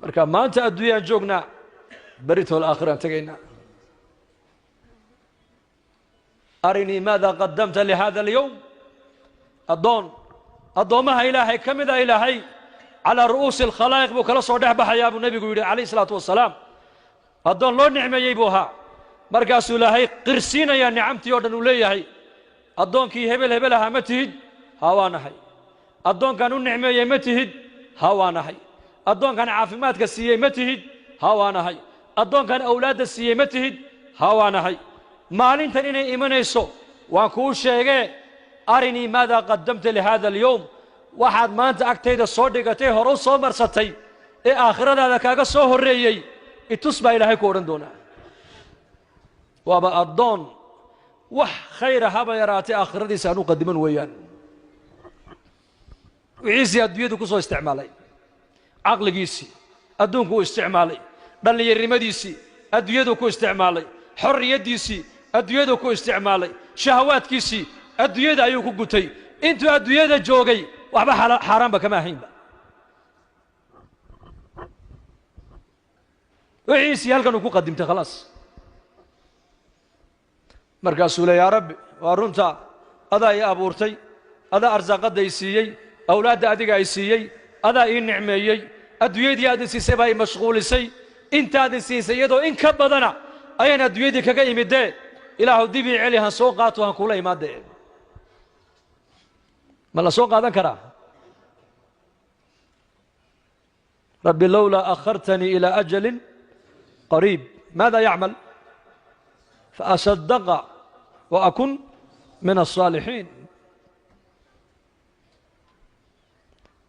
marka maanta adduunya joogna barito aakhirah tagayna arini maada qaddamta li hada al-yawm adoomaha ilaahay kamida ilaahay ala ru'us al-khalaiq bu kala soo dhaxbaxaya abu nabigu yiri alayhi salatu wasalaam adoon loo nicmeeyay buu ahaa markaasuu ilaahay qirsiinaya nicamtii oo dhan uu leeyahay adoonkii hebel aha ma tihid hawaanahay adoonkan u nicmeeyay ma tihid hawaanahay adoonkan caafimaadka siiyay ma tihid hawaanahay adoonkan awlaad siiyay ma tihid hawaanahay maalintan inay imanayso waan kuu sheegay arini maada qaddamta li hada al-yawm waxaad maanta agtayda soo dhigatay hor u soo marsatay ee aakhiradaada kaaga soo horeeyay itus baa ilaahay ku oran doonaa waaba adoon wax khayr haba yaraatay aakhiradiisa aanu qadiman weeyaan wiisi adduunyadu ku soo isticmaalay aqligiisi adduunku u isticmaalay dhalinyarimadiisi adduunyadu ku isticmaalay xorriyadiisi adduunyadu ku isticmaalay shahawaadkiisi adduunyada ayuu ku gutay intuu adduunyada joogay waxba xaraam ba kama ahaynba wiisi halkan uu ku qadimtay khalaas markaasuu leeyahay yaa rabbi waa runta adaa ii abuurtay adaa arsaaqada ii siiyey awlaadda adiga ay siiyey adaa ii nicmeeyey adduunyadii aad siisay baa ii mashquulisay intaad siisay iyadoo in ka badana ayaan adduunyadii kaga imidee ilaahu dib ii celi han soo qaato han kula imaadee ma la soo qaadan karaa rabbi lawla akhartanii ilaa ajalin qariib maada yacmal فأصدق وأكن من الصالحين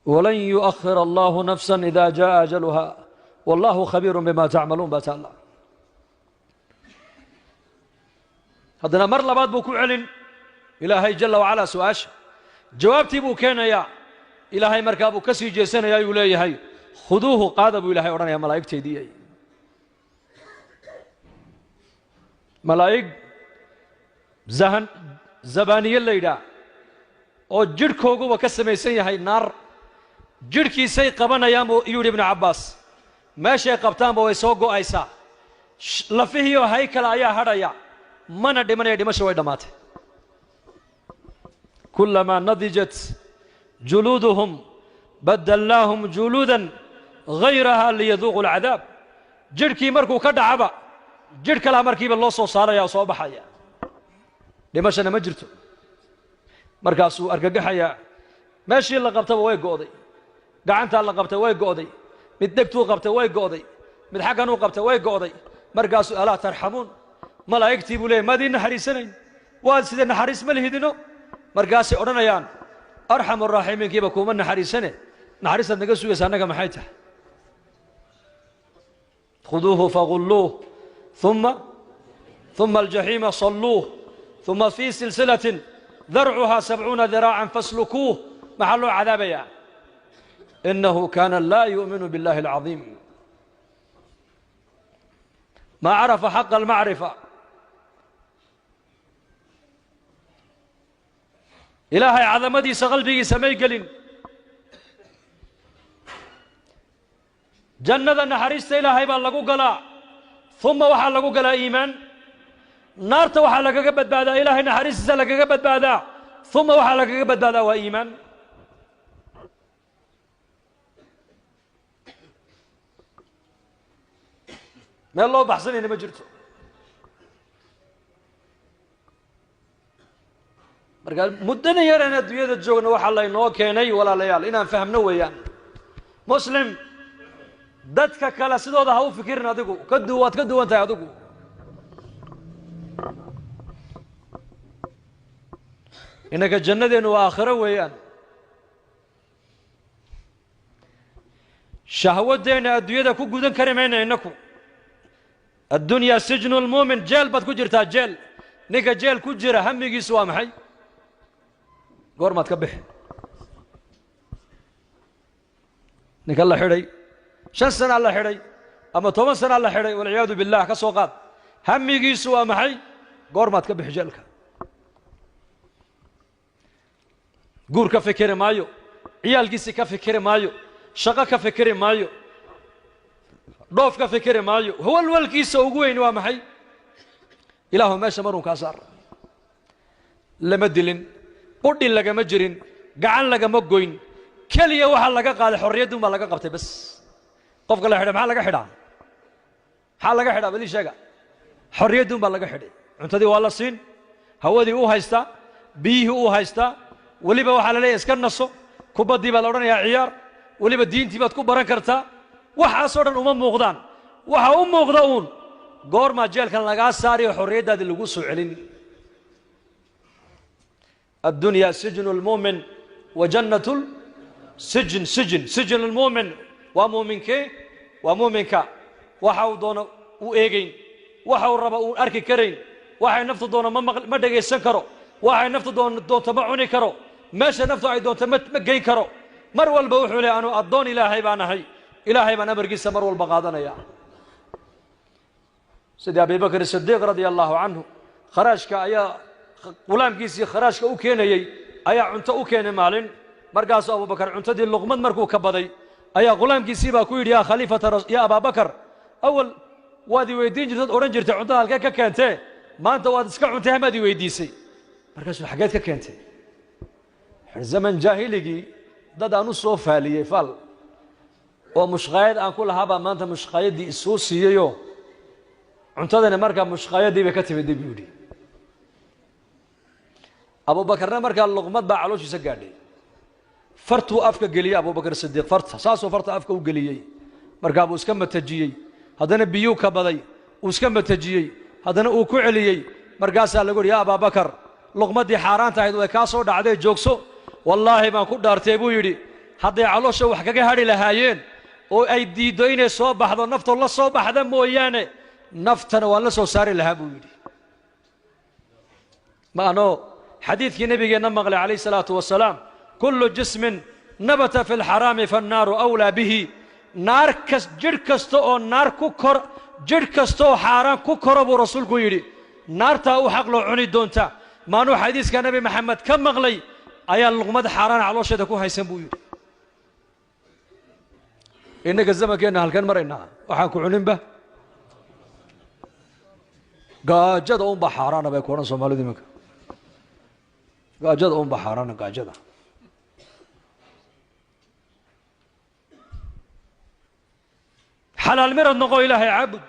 ولن يؤخر الله نفسا إذا جاء أجلها والله خبير بما تعملون بتعالى هذا مر لبعض بوكو علن إلهي جل وعلا سؤاش جوابتي بو كان يا إلهي مركابو كسي جيسان يا يولي هاي خذوه قادبوا إلهي ورنا يا ملائكتي دي ملائك زبانية الليلة أو جركوغو وكسميسين هاي النار جركي سي قبنا يامو يوري ابن عباس ماشي قبطان بو يسوقو ايسا لفهيو هيكل ايا هرايا من دمشوي دمات كلما نضجت جلودهم بدلناهم جلودا غيرها ليذوقوا العذاب جركي مركو كدعبا جرك لا مركي بالله سو صاريا سو بخايا دمشنا ما جرتو markaasuu argagaxaya meeshii la qabtay way go'day gacanta la qabtay way go'day mid degtuu qabtay way go'day mid xaqan uu qabtay way go'day markaasuu ala tarxamuun malaa'iktii buu leeyahay madina xariisanayn waa sida naxariis ma lihidino markaasay oranayaan arhamur rahimin kiba kuma naxariisane naxariisad naga sugaysa anaga maxay tahay khuduhu faghulluhu ثم الجحيم صلوه ثم في سلسلة ذرعها 70 ذراعا فاسلكوه محل عذابيا إنه كان لا يؤمن بالله العظيم ما عرف حق المعرفة إلهي عظمتي سقلبي سمي قلن جنة نحرست إلهي بالله قلا ثم وحال لقو قلا إيمان نارت وحال لقا قبت بعدا إلهي نحرست لقا قبت بعدا ثم وحال لقا قبت بعدا وإيمان ما الله بحسني أنا ما جرته مرقال مدنا يرانا دوية الجوغنا وحال الله ينوى كيني ولا ليال إنا فهمنا ويان مسلم dadka kala sidooda ha u fikirin adigu ka duwan tahay adigu inaka jannadeenu waa aakhiro weeyaan shahwadeena adduunyada ku gudan kari mayna inaku addunya sijnu lmuumin jeel baad ku jirtaa jeel ninka jeel ku jira hamigiisu waa maxay goormaad ka bixi ninka la xidhay 5 سنة الله حري أما 10 سنة الله حري والعياذ بالله كسوقات همي جيسوا محي قرمات كبح جلك قور كفكر مايو عيال جيسي كفكر مايو شقا كفكر مايو dhoof ka fikri maayo walwalkiisa ugu weyn waa maxay ilaahu meesha marun ka saar lama dilin qudhi lagama jirin gacan lagama goyn kaliya waxa laga qaaday xorriyadu ma laga qabtay bas qofka la xidhay maxaa laga xidhaa bali sheega xorriyadu ma laga xidhay cuntadii waa la siin hawadii uu haysta biyihii uu haysta waliba waxa la leeyahay iska naso kubadii baa la odhanayaa ciyaar waliba diintii baad ku baran kartaa waxaasoo dhan uma muuqdaan waxa u muuqda uun goorma jeelkan lagaa saariyo xorriyadaadii lagu soo celin الدنيا سجن المؤمن وجنة سجن المؤمن ومؤمنك ومؤمنك وحاو دون وإيجين وحاو الربا وأركي كرين وحاو نفط دون ما دقي سكرو وحاو نفط دون تبعني كرو ماشي نفط عي دون تمجي كرو مروا البوحو لي أنو الدون إلهي بانا هي إلهي بانا برقيس مروا البغادنا يا سيدي أبي بكر الصديق رضي الله عنه خرجك أيا غلامkiisii kharaashka u keenayay ayaa cunto u keenay maalin markaas Abu Bakar cuntadii luqmad markuu ka baday ayaa غلامkiisii baa ku yiri ya khaliifata ya Abu Bakar awal waadi weydiin jirtay oran jirtay cuntada halka ka keentay maanta waad iska cuntay hamaadi weydiisay markaas xageed ka keentay zaman jaahiligi dad aanu soo faaliyay fal oo mushqaayad aan ku lahaaba maanta mushqaayadii soo siiyayo cuntadana markaa mushqaayadii bay ka timid dibiyudi أبو بكر مركا اللقمات باع علوش يسجعني فرتو أفكا قليا أبو بكر الصديق ساسو فرت أفكا وقليي مركا أبو سكمة تجيي هذا بيوكا بدي وسكمة تجيي هذا أوكو عليي مركا سأل يقول يا أبا بكر لقمات دي حاران تايد وكاسو دعدي جوكسو والله ما كنت دارتيبو يدي هذا علوش وحكاكي هاري لهايين أي دي دويني صوب هذا نفط الله صوب هذا موياني نفتنا ولا سو ساري لهابو يدي ما أنو حديث النبي نمغلي عليه الصلاة والسلام كل جسم نبت في الحرام فالنار أولى به نار جركستو أو نار كوكر جركستو حرام كوكر أبو رسول قيري نار تاو حق له عني دونتا ما نو حديث كان نبي محمد كم مغلي أيا اللغمد حرام على وش تكون هيسن بويري إنك الزمن كأنه هالكن مرينا وحنكو علم به قاجد أم بحرام بيكون صومالي دمك قاجد أم بحارانا قاجدة حلال مرض نقول إلهي عبد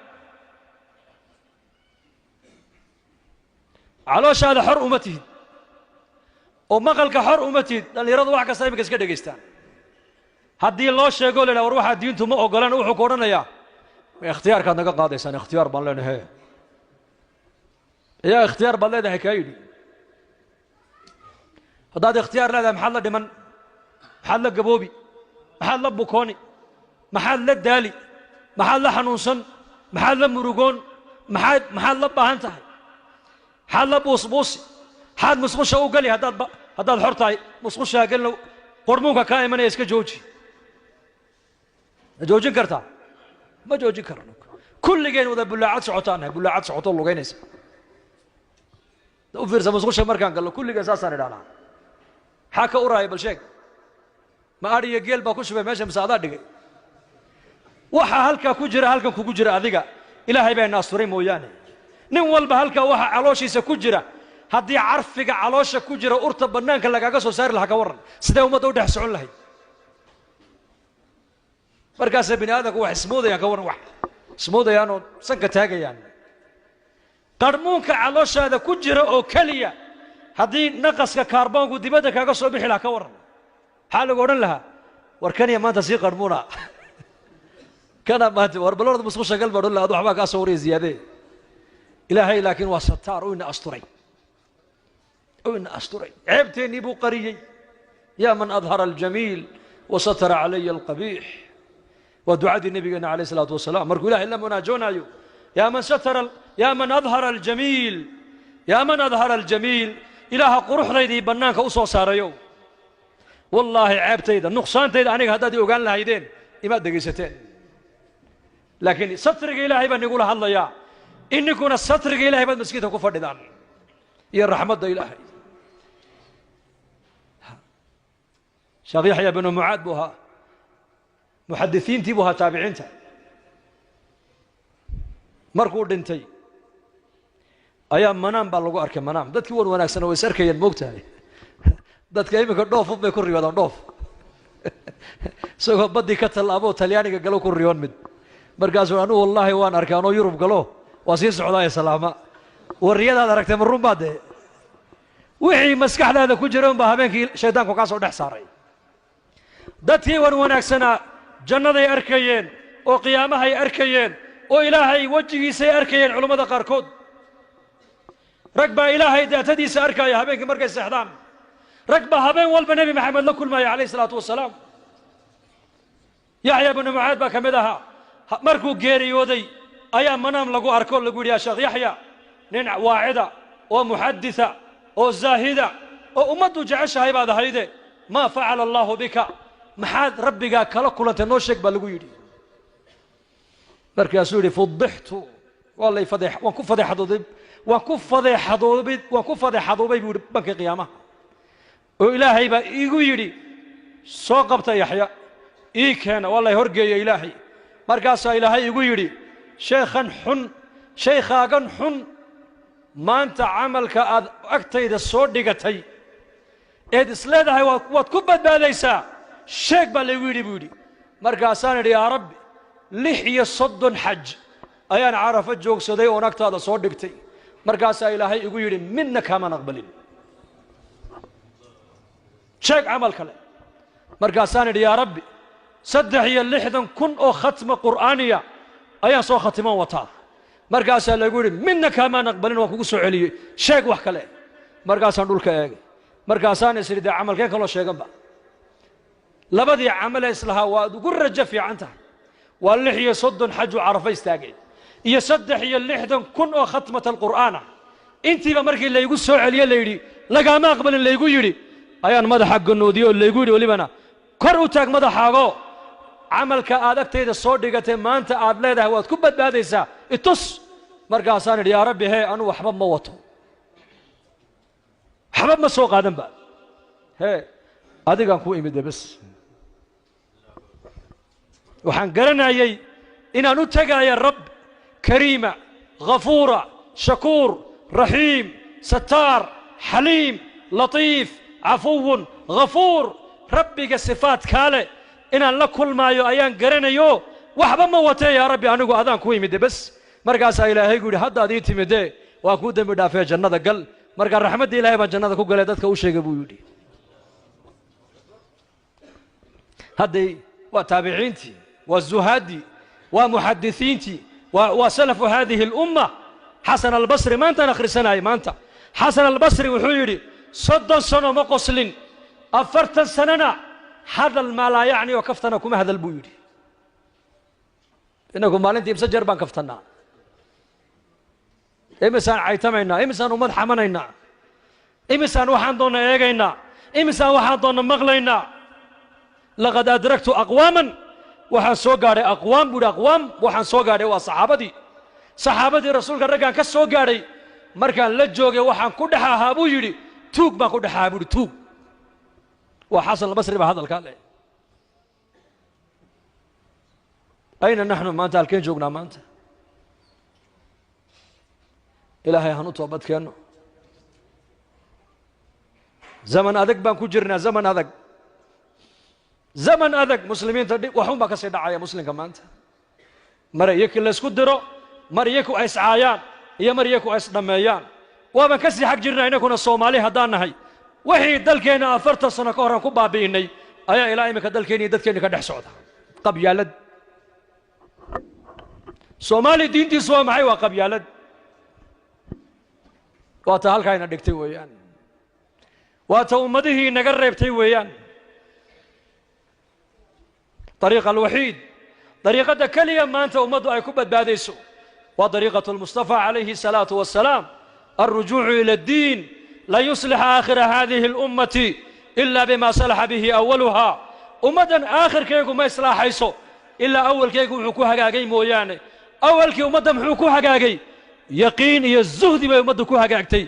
علاش هذا حر أمته ومقلك حر أمته اللي يرضى واحد كسايبك اسكده جستان هدي الله شيء يقول له روح الدين ثم أقولان روح كورنا يا اختيار كان نقا قاضي سنة اختيار بالله هي يا اختيار بالله ده حكاية هذا اختيار لا محل دمن محل قبوبي محل بوكوني محل الدالي محل حنوسن محل مروقون محل بهانتاي محل بوصبوسي حد مصمش وقال لي هذا الحرطاي مصمش قال له قرموك كائما يسك جوجي جوجي كرتا ما جوجي كرنك كل جين وذا بلاعات سعوتانه بلاعات سعوت الله جينيس وفير مصمش مركان قال له كل جين أساسا ندانا حاكا أوراي بالشيء ما أري يجيل باكوش بمشي مساعدة دقي وحا هلكا كجرا هلكا كجرا أذيكا إلهي بين الناس تريم وياني نوال بهلكا وحا علوشي سكجرا هدي عرفك علوشة كجرا أرتب بنانك لك أقصو سير لها كورن سيداو ما دودح سعون لهي مركز بني آدك واحد سموذا يا كورن واحد سموذا يانو سنك تاقي يعني قرمونك علوشة هذا كجرا أو كليا هذه نقص كربون ودبدك أقصو بحي لها كورن حال قولن لها وركني ما تسيق قرمونا كان ما وربلورد مصوش قلب ولا هذا حباك أصوري زيادة إلهي لكن وستار وإن أسطري وإن أسطري عبتني بقريي يا من أظهر الجميل وستر علي القبيح ودعاء النبي عليه الصلاة والسلام مركو إله إلا مناجونا يا من ستر يا من أظهر الجميل يا من أظهر الجميل إله قروح ريدي بنانك أصو ساريو والله عيبتيدا نقصان تيدا أنيك هدادي وقال لها يدين إما دقيستين لكن سترق إلهي بان يقول الله يا إن يكون السترق إلهي بان مسكيته كفر دان يا الرحمة دا إلهي شيخ يحيى بن معاذ بها محدثين تبوها تابعين markuu dhintay ayaa manaan baa lagu arkay manaan dadkii wan wanaagsan way sarkayeen moogtahay dadka iminka dhoof bay ku riyoodaan dhoof isagoo badii ka talaabo talyaaniga galo ku riyoon mid markaasuu anu wallahi waan arkay anoo Yurub galo waa sii socdaa salaama wariyadaad aragtay marun baade wixii maskaxdaada ku jira baa habeenkii shaydaanku ka soo dhex saaray dadkii wan wanaagsana jannaday arkayeen oo qiyaamaha ay arkayeen oo ilaahay wajigiisa ay arkayeen culimada qaarkood rag baa ilaahay daatadiisa arkaya habeenkii markay seexdaan rag baa habeen walba nabi maxamed la kulmaya calayhi salaatu wasalaam yaxya ibn mucaad baa kamid ahaa markuu geeriyooday ayaa manaam lagu arko lagu yidhi yaa sheekh yaxya nin waacida oo muxaditha oo zaahida oo ummaddu jeceshahay baad ahayde maa facala allahu bika maxaad rabbigaa kala kulantay noo sheeg baa lagu yidhi markaasuu yidhi fudixtu waan ku fadeexadooday waan ku fadeexadoobay buu yidhi banka qiyaamaha oo ilaahay baa iigu yidhi soo qabta yaxya ii keena waa lay horgeeya ilaahay markaasaa ilaahay igu yidhi shaykhaagan xun maanta camalka aad agtayda soo dhigatay eed isleedahay waad ku badbaadaysaa sheeg baa laygu yidhi buu yidhi markaasaan idhi yaa rabbi 36 xaj ayaan carafo joogsaday oon agtaada soo dhigtay markaasaa ilaahay igu yidhi midna kaamaan aqbalin sheeg camal kale markaasaan idhi yaa rabbi 63,000 oo khatma qur'aaniya ayaan soo khatiman wataa markaasaa lagu yidhi midna kaamaan aqbalin waan kugu soo celiyey sheeg wax kale markaasaan dhulka eegay markaasaan is idhi dee camalkeen kaloo sheeganba labadii camale islahaa waad ugu rajo fiican tahay waa 36 xaju carafa istaageen iyo 63,000 oo khatmata alqur'aana intiiba markii laygu soo celiyey layidhi lagaama aqbalin laygu yidhi ayaan madaxa ganoodiyey oo laygu yidhi welibana kor u taag madaxaago camalka aad agtayda soo dhigatay maanta aad leedahay waad ku badbaadaysaa itus markaasaan idhi yaa rabbi hee anu waxba ma wato waxba ma soo qaadan ba hee adigaan ku imid bas waxaan garanayay inaan u tagaaya rab kariima ghafuura shakuur raxiim sataar xaliim latiif cafuwun ghafuur rabbiga sifaat kaale inaan la kulmaayo ayaan garanayo waxba ma watee yaa rabbi anigu adaan ku imid bas markaasaa ilaahay gu yidhi haddaad ii timidee waan kuu dembi dhaafee jannada gal markaa raxmadda ilaahay baan jannada ku galay dadka u sheegay buu yidhi hadday waa taabiciintii waa zuhaadii waa muxadisiintii waa salafu haadihi alumma xasan albasri maantaan akhrisanayay maanta xasan albasri wuxuu yidhi 30 sano ma qoslin 40 sanana hadal maa laa yacni oo kaftana kuma hadal buu yidhi inagu maalintii imse jeer baan kaftannaa imisaan caytamaynaa imisaan ummad xamanaynaa imisaan waxaan doonna eegaynaa imisaan waxaan doonna maqlaynaa laqad adraktu aqwaaman waxaan soo gaadhay aqwaam buu yidhi aqwaam waxaan soo gaadhay waa saxaabadii rasuulka raggaan ka soo gaadhay markaan la joogay waxaan ku dhex ahaa buu yidhi tuug baan ku dhex ahaa buu yidhi tuug waa xasan albasri baa hadalkaa leh ayna naxnu maanta halkeen joognaa maanta ilaahay hanu toobad keenno zaman adag baan ku jirnaa zaman adag muslimiinta waxun baa ka sii dhacaya muslimka maanta mar iyakii laysku diro mar iyaku ay iscaayaan iyo mar iyaku ay isdhammeeyaan waabaan ka sii xag jirnaa inakuna soomaali haddaan nahay wixii dalkeenna 40 sano ka horaan ku baabi'inay ayaa ilaa iminka dalkeenni iyo dadkeenni ka dhex socda qabyaalad soomaali diintiisu waa maxay waa qabyaalad waa ta halkaayna dhigtay weeyaan waa ta ummadihii naga reebtay weeyaan طريق الوحيد طريقة كلية ما أنت أمضوا أي كبت باديسو وطريقة المصطفى عليه الصلاة والسلام الرجوع إلى الدين لا يصلح آخر هذه الأمة إلا بما صلح به أولها أمدا آخر كيكو ما يصلح حيثو إلا أول كيكو محوكوها قاقي موياني أول كي أمدا محوكوها قاقي يقين يزهد ما يمدكوها قاقتي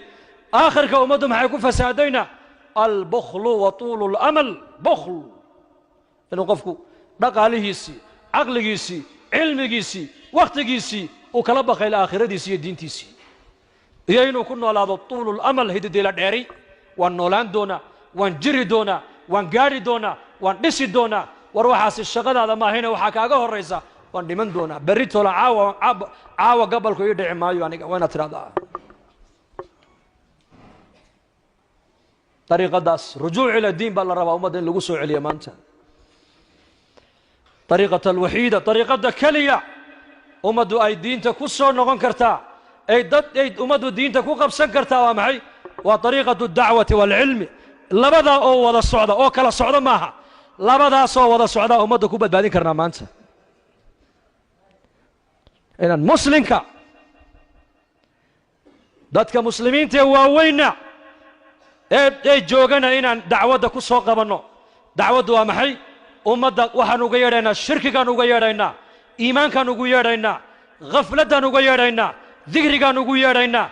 آخر كي أمدا محوكو فسادينا البخل وطول الأمل بخل إنه قفكو dhaqaalihiisii caqligiisii cilmigiisii wakhtigiisii وكلا بقى إلى آخرة دي سي دين تيسي يينو كنا على طول الأمل هيد ديلا ديري والنولان دونا وانجري دونا وانجاري دونا واندسي دونا وروح عاس الشغل هذا ما هنا وحكاجه الرئيسة واندمن دونا بريت ولا عاوة قبل كي يدعي ما يعني وين ترى ذا طريقة داس رجوع إلى الدين بالربا ومدن لقصوا عليه مانتا طريقة الوحيدة طريقة كلية ومدو أي دين تكسر نغن كرتا أي ومدو دين تكو قبسن كرتا ومعي وطريقة الدعوة والعلم لبدا أو ودا الصعدة أو كلا الصعدة معها لبدا صو ودا الصعدة ومدو كوبد بعدين كرنا مانتا إن المسلمك دتك مسلمين تواوينا إيه جوجنا إن دعوة كسر قبنا دعوة ومحي ومدى وحنو غيرنا الشرك كانوا غيرنا إيمان كانوا غيرنا غفلة كانوا غيرنا ذكر كانوا غيرنا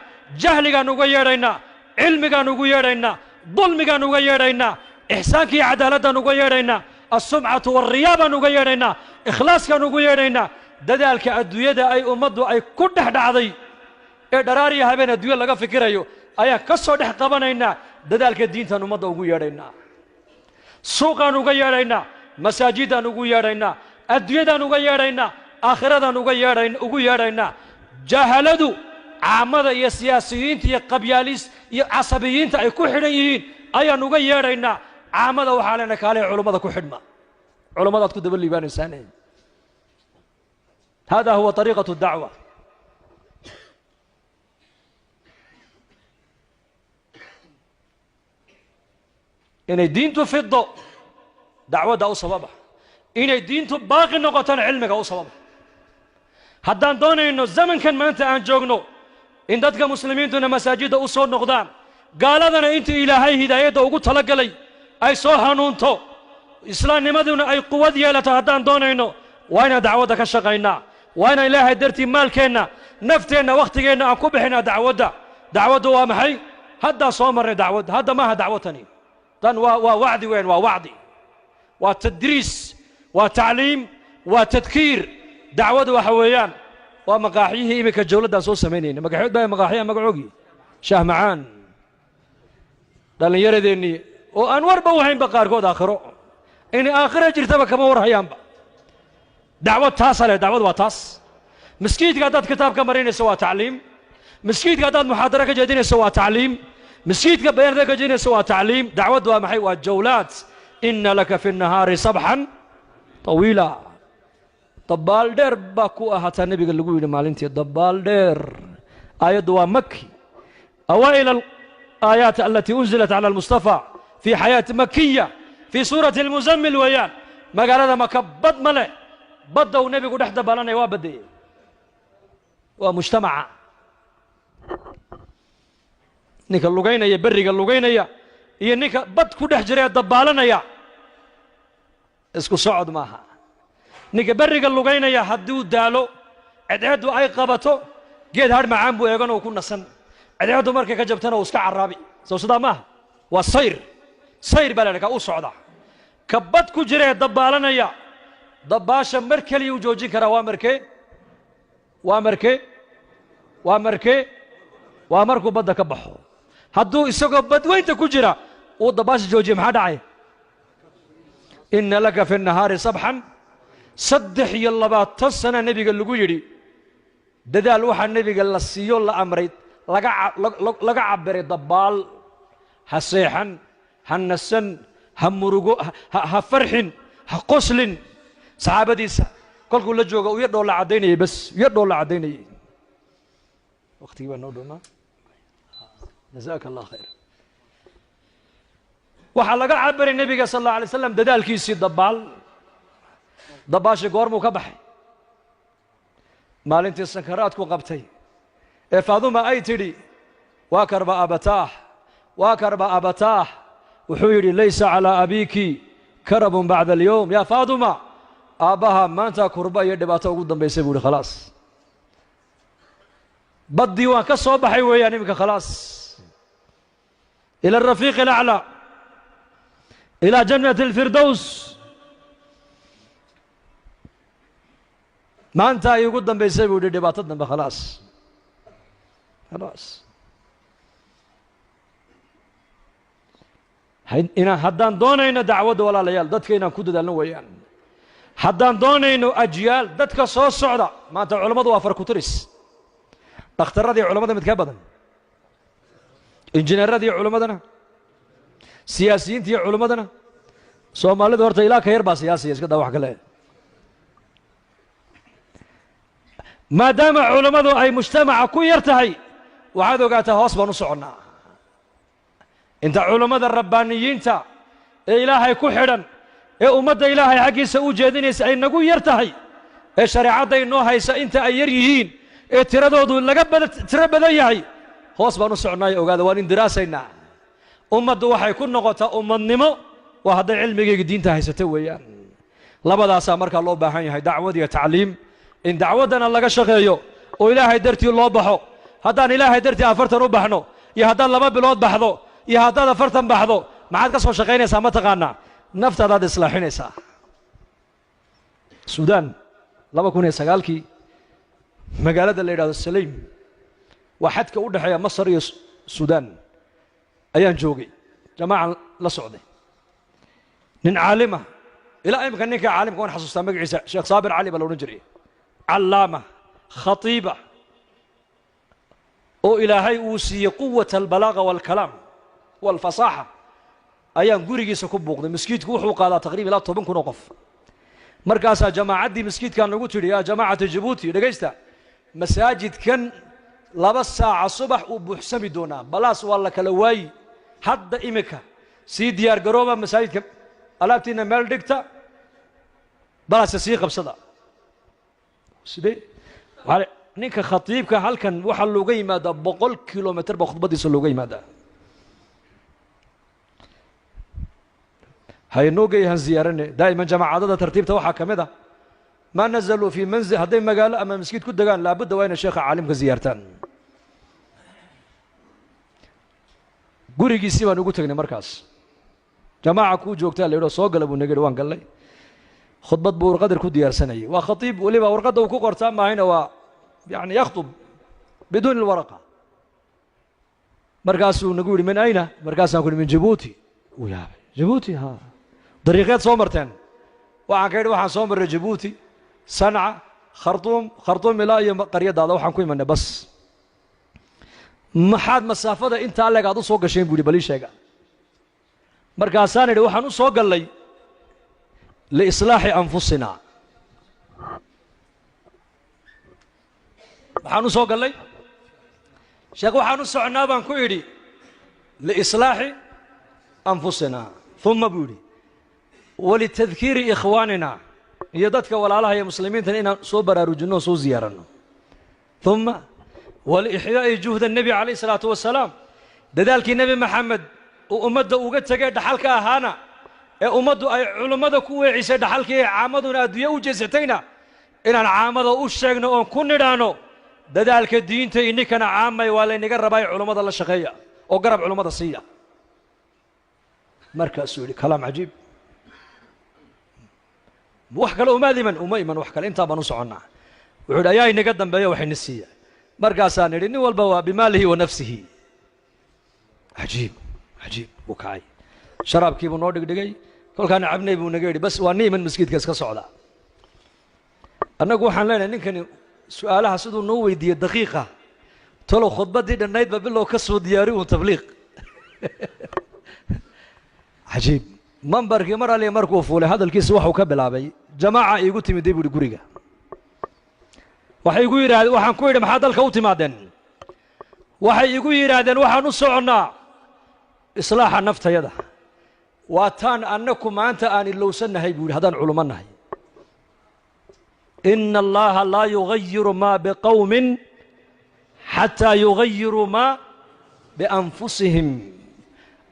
جهل كانوا غيرنا علم كانوا غيرنا ظلم كانوا غيرنا إحسان كي عدالة كانوا غيرنا السمعة والرياء كانوا غيرنا إخلاص كانوا غيرنا ددالك أدوية أي أمد أي كل حد عضي دراري هبين أدوية لقى فكرة أي كسر حقبنا ددالك الدين كانوا مد غيرنا سوق كانوا غيرنا مساجد نغيرنا أدوية نغيرنا آخرة نغيرنا جهلدو عامة يا سياسيين يا قبياليس يا عصبيين يا كحريين أي نغيرنا عامة وحالنا كالي علماء كحرما علماء تكتب اللي بان إنسانين هذا هو طريقة الدعوة إن الدين تفض دعوة أو صبابة إن الدين باقي نقطة علمك أو صبابة هدان دون إنه الزمن كان ما أنت عن جوجنو إن دتك مسلمين دون مساجد أصول نقدان قال لنا أنت إلهي هداية وقلت لك لي أي صوها نونتو إسلام نمدون أي قوة ديالة هدان دون إنه وين دعوتك الشقينا وين إلهي درتي مالكنا نفتنا وقتنا أكبحنا دعوة ومحي هدا صومر دعوة هدا ما دعوتني دان ووعدي وين ووعدي وتدريس وتعليم وتذكير دعوة وحويان ومقاحيه إمك الجولة دا صوص سمينين مقاحيات باي مقاحيه مقعوقي شاه معان دان يرديني وأنور بوحين بقار كود آخره إني آخره جرتبك كما ورحيان با دعوة تاصلة دعوة وتاص مسكيت قادات كتاب كمرين سوا تعليم مسكيت قادات محاضرة كجدين سوا تعليم مسكيت كبير ذاك جدين سوا تعليم دعوة ومحي والجولات إن لك في النهار صبحا طويلا طبال دير باكو أهات النبي قال لقوي مالنتي طبال دير آيات مكي أوائل الآيات التي أنزلت على المصطفى في حياة مكية في سورة المزمل ويان ما قال هذا مكبد ملأ بدأوا النبي قد احدى بالنا وابدي ومجتمع نيك اللقينا يبرق اللقينا يا نيك بد كده حجري دبالنا يا اسكو صعد معها نيك برق اللقينا يا حدو دالو عدعدو اي قبطو جيد هاد معان بو ايغانو كنا سن عدعدو مركا كجبتنا واسكا عرابي سو صدا ما والسير سير بلانك او صعدا كبد كجري دبالنا يا دباشا مركلي وجوجين كرا وامركو بدا كبخو هدو اسقو بد وين تكجرا ودباش جوجي ما دعي ان لك في النهار صبحا صدح يلا باتسنا النبي قال لو يري ددال وحا النبي قال لسيو لا امريد لغا عبري دبال حسيحن هنسن همرغو هفرحن هقسلن صحابتيسا كلكو لا جوغا و يدو لا عديني بس يدو لا عديني وقتي بانو دونا جزاك الله خير waxaa laga cabiray nabiga sallallahu alayhi wasallam dadaalkiisii dabaasha goormuu ka baxay maalintii sakaraadku qabtay ee faaduma ay tidhi waa karba abataah wuxuu yidhi laysa calaa abiiki karabun bacda alyowm yaa faaduma aabbaha maanta kurba iyo dhibaato ugu dambaysay buu yidhi khalaas baddii waan ka soo baxay weeyaan iminka khalaas ila alrafiiqi alaclaa إلى جنة الفردوس ما أنت يقول دم بيسوي ودي باتدنا بخلاص خلاص إن هدان دونينا دعوة ولا ليال دتك إن كود دلنا ويان هدان دونينا أجيال دتك صوص صعدة ما أنت علماء وافر كترس دكتور دي علماء متكبدا إنجنير دي علماء سياسيين دي علماء سومالي دورت إلى خير با سياسي إسكت ده وحكي له ما دام علماء أي مجتمع كويرتهي وعادوا قاته هوس بنصعنا أنت علماء الربانيين تا إلهي كحرا أمد إلهي حقي سأوجدين أي نقول يرتهي الشريعة دي إنه هيس أنت أيريين تردوا لقبل تربذ يهي هوس بنصعنا وقال وان دراسينا أمد وحي كن نقطة النمو وهذا علمي الدين تهيستويان لبدا سامرك الله بحين هاي دعوة دي تعليم إن دعوتنا الله شقيو وإلهي درتي الله بحو هذا إلهي درتي أفرت نبحنو يا هذا لما بلود بحضو يا هذا أفرت بحضو ما عاد قصوا شقينا سامة تقانا نفط هذا إصلاحين سا السودان لما كنا سجالكي مقالة اللي راد السليم واحد كأود حياة مصر السودان أيان جوجي جماعة لا سعودي من عالمة إلى أي مكان نيك عالم كون حسوس تامك عيسى شيخ صابر علي بلو نجري علامة خطيبة أو إلهي أوسي قوة البلاغة والكلام والفصاحة أيام قريجي سكوب مسكيت كوحو قال تقريبا لا طبن كن وقف مركز جماعة دي مسكيت كان نقول يا جماعة جيبوتي لقيستا مساجد كان لبس ساعة الصبح وبحسمي دونا بلاس والله كلواي حد إمكا سي ديار قروبة مساجد كم ألابتنا مال دكتا بلاس سيقب صدا سيدي نيك خطيب كهل كان وحل لوجي ماذا بقول كيلومتر باخذ بدي سلوجي ماذا هاي نوجي هنزيارني دائما جماعة عدد ترتيب توحى كمذا ما نزلوا في منزل هذين مقال أما مسكيت كود دقان لابد وين الشيخ عالم كزيارتان قريجي سيما نقول تغني مركز جماعة كو جوكتان اللي يقولوا صوغل أبو نقر وان قال لي خطبة بور قدر كو ديار سنة وخطيب ولي ورقده وكو قرطان ما هنا يعني يخطب بدون الورقة مركز نقول من أين مركز نقول من جيبوتي ويا جيبوتي ها طريقات صومرتين وعن كيد وحن صومر جيبوتي صنعاء خرطوم إلى أي قرية هذا وحن كوي منه بس ما حد مسافة أنت على قاعد صوق شيء بودي بليش هيك مركز ثاني وحن صوق لي لإصلاح أنفسنا وحن صوق لي شيخ وحن صعنا بنكويدي لإصلاح أنفسنا ثم بودي ولتذكير إخواننا يدتك ولا الله يا مسلمين تنين صبر رجنو سو زيارنا ثم والإحياء جهد النبي عليه الصلاة والسلام ذلك النبي محمد وأمد وقت جد حلك هانا أمد علماء كوي عيسى حلك عامدنا ديا وجزتينا إن العامد وشجنا أن كنا دانو ذلك الدين تإنك أنا عامي ولا نجرب أي علماء الله شقية أو قرب علماء الصيا مركز سوري كلام عجيب وحكى له ماذمن وميمن وحكى أنت بنصعنا وعود أياي نقدم بيا وحين السيا مركز ثاني لأنه والبوا بماله ونفسه عجيب عجيب بكاي شراب كيف نودق دقي كل كان عبني بونجيري بس واني من مسجد كاس كصعدة أنا أقول حنا نكني سؤالها سدوا نوي دي دقيقة تلو خطبة دي النايت ببلو كسر دياري وتبليغ عجيب منبر كمر عليه مركوف ولا هذا الكيس وحو كبل عبي جماعة يقول تمي ديبو الجوريجا وحي يقول هذا وحن كوير محاد الكوت مادن وحي يقول هذا وحن نصعنا إصلاح النفط يده واتان أنكم أنت أن لو سنة يقول هذا العلماء نهي إن الله لا يغير ما بقوم حتى يغيروا ما بأنفسهم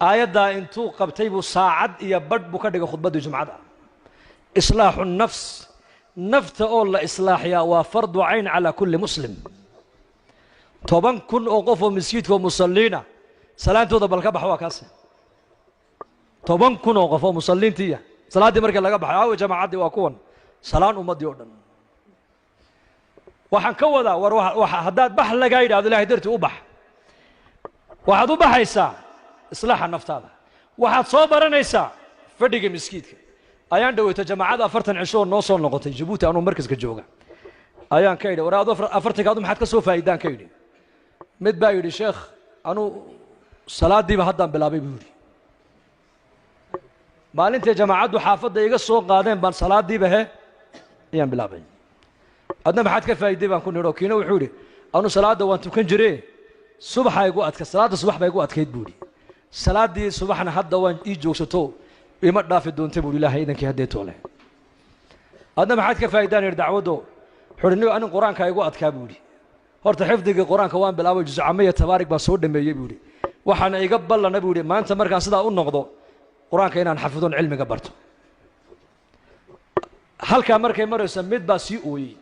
آيات انتو قبتيبو ساعد يبرد بكدغ خطبه جمعه إصلاح النفس نفت أول إصلاح يا وفرض عين على كل مسلم طبعا كن أوقفوا مسجد ومصلينا سلامتو ذا بالكبح وكاسه طبعا كن أوقفوا مصلين تيا صلاة دي مركز لقبح أو جماعة دي واكون سلام أمد يودن waxaan ka wadaa war haddaad bax lagaa yidhaahdo ilaahay dartii u bax waxaad u baxaysaa islaaxa naftaada waxaad soo baranaysaa fadhiga miskiidka ayaan dhaweyto jamaacada 40 cisho noo soo noqotay Djibouti anuu markaska jooga ayaan ka yidhi waraado 40 maxaad ka soo faa'iidaan ka yidhi mid baa yidhi sheekh anuu salaadiiba haddaan bilaabay buu yidhi maalintii jamaacadu xaafadda iga soo qaadeen baan salaadiiba ayaan bilaabay adna maxaad ka faa'iiday baan ku nidho kiina wuxuu yidhi anuu salaada waan tukan jiray subaxa igu adka salaada subax bay igu adkayd buu yidhi salaadii subaxna hadda waan ii joogsato ima dhaafi doonta buu ilaahay idankii haddee toole adna maxaad ka faa'iidaan yidhi dacwado xurniyo anin quraanka igu adkaa buu yidhi horta xifdiga quraanka waan bilaabay juz camaya tabaarik baan soo dhameeyay buu yidhi waxaana iga ballana buu yidhi maanta markaan sidaa u noqdo quraanka inaan xafidoon cilmiga barto halkaa markay maraysa mid baa sii ooyey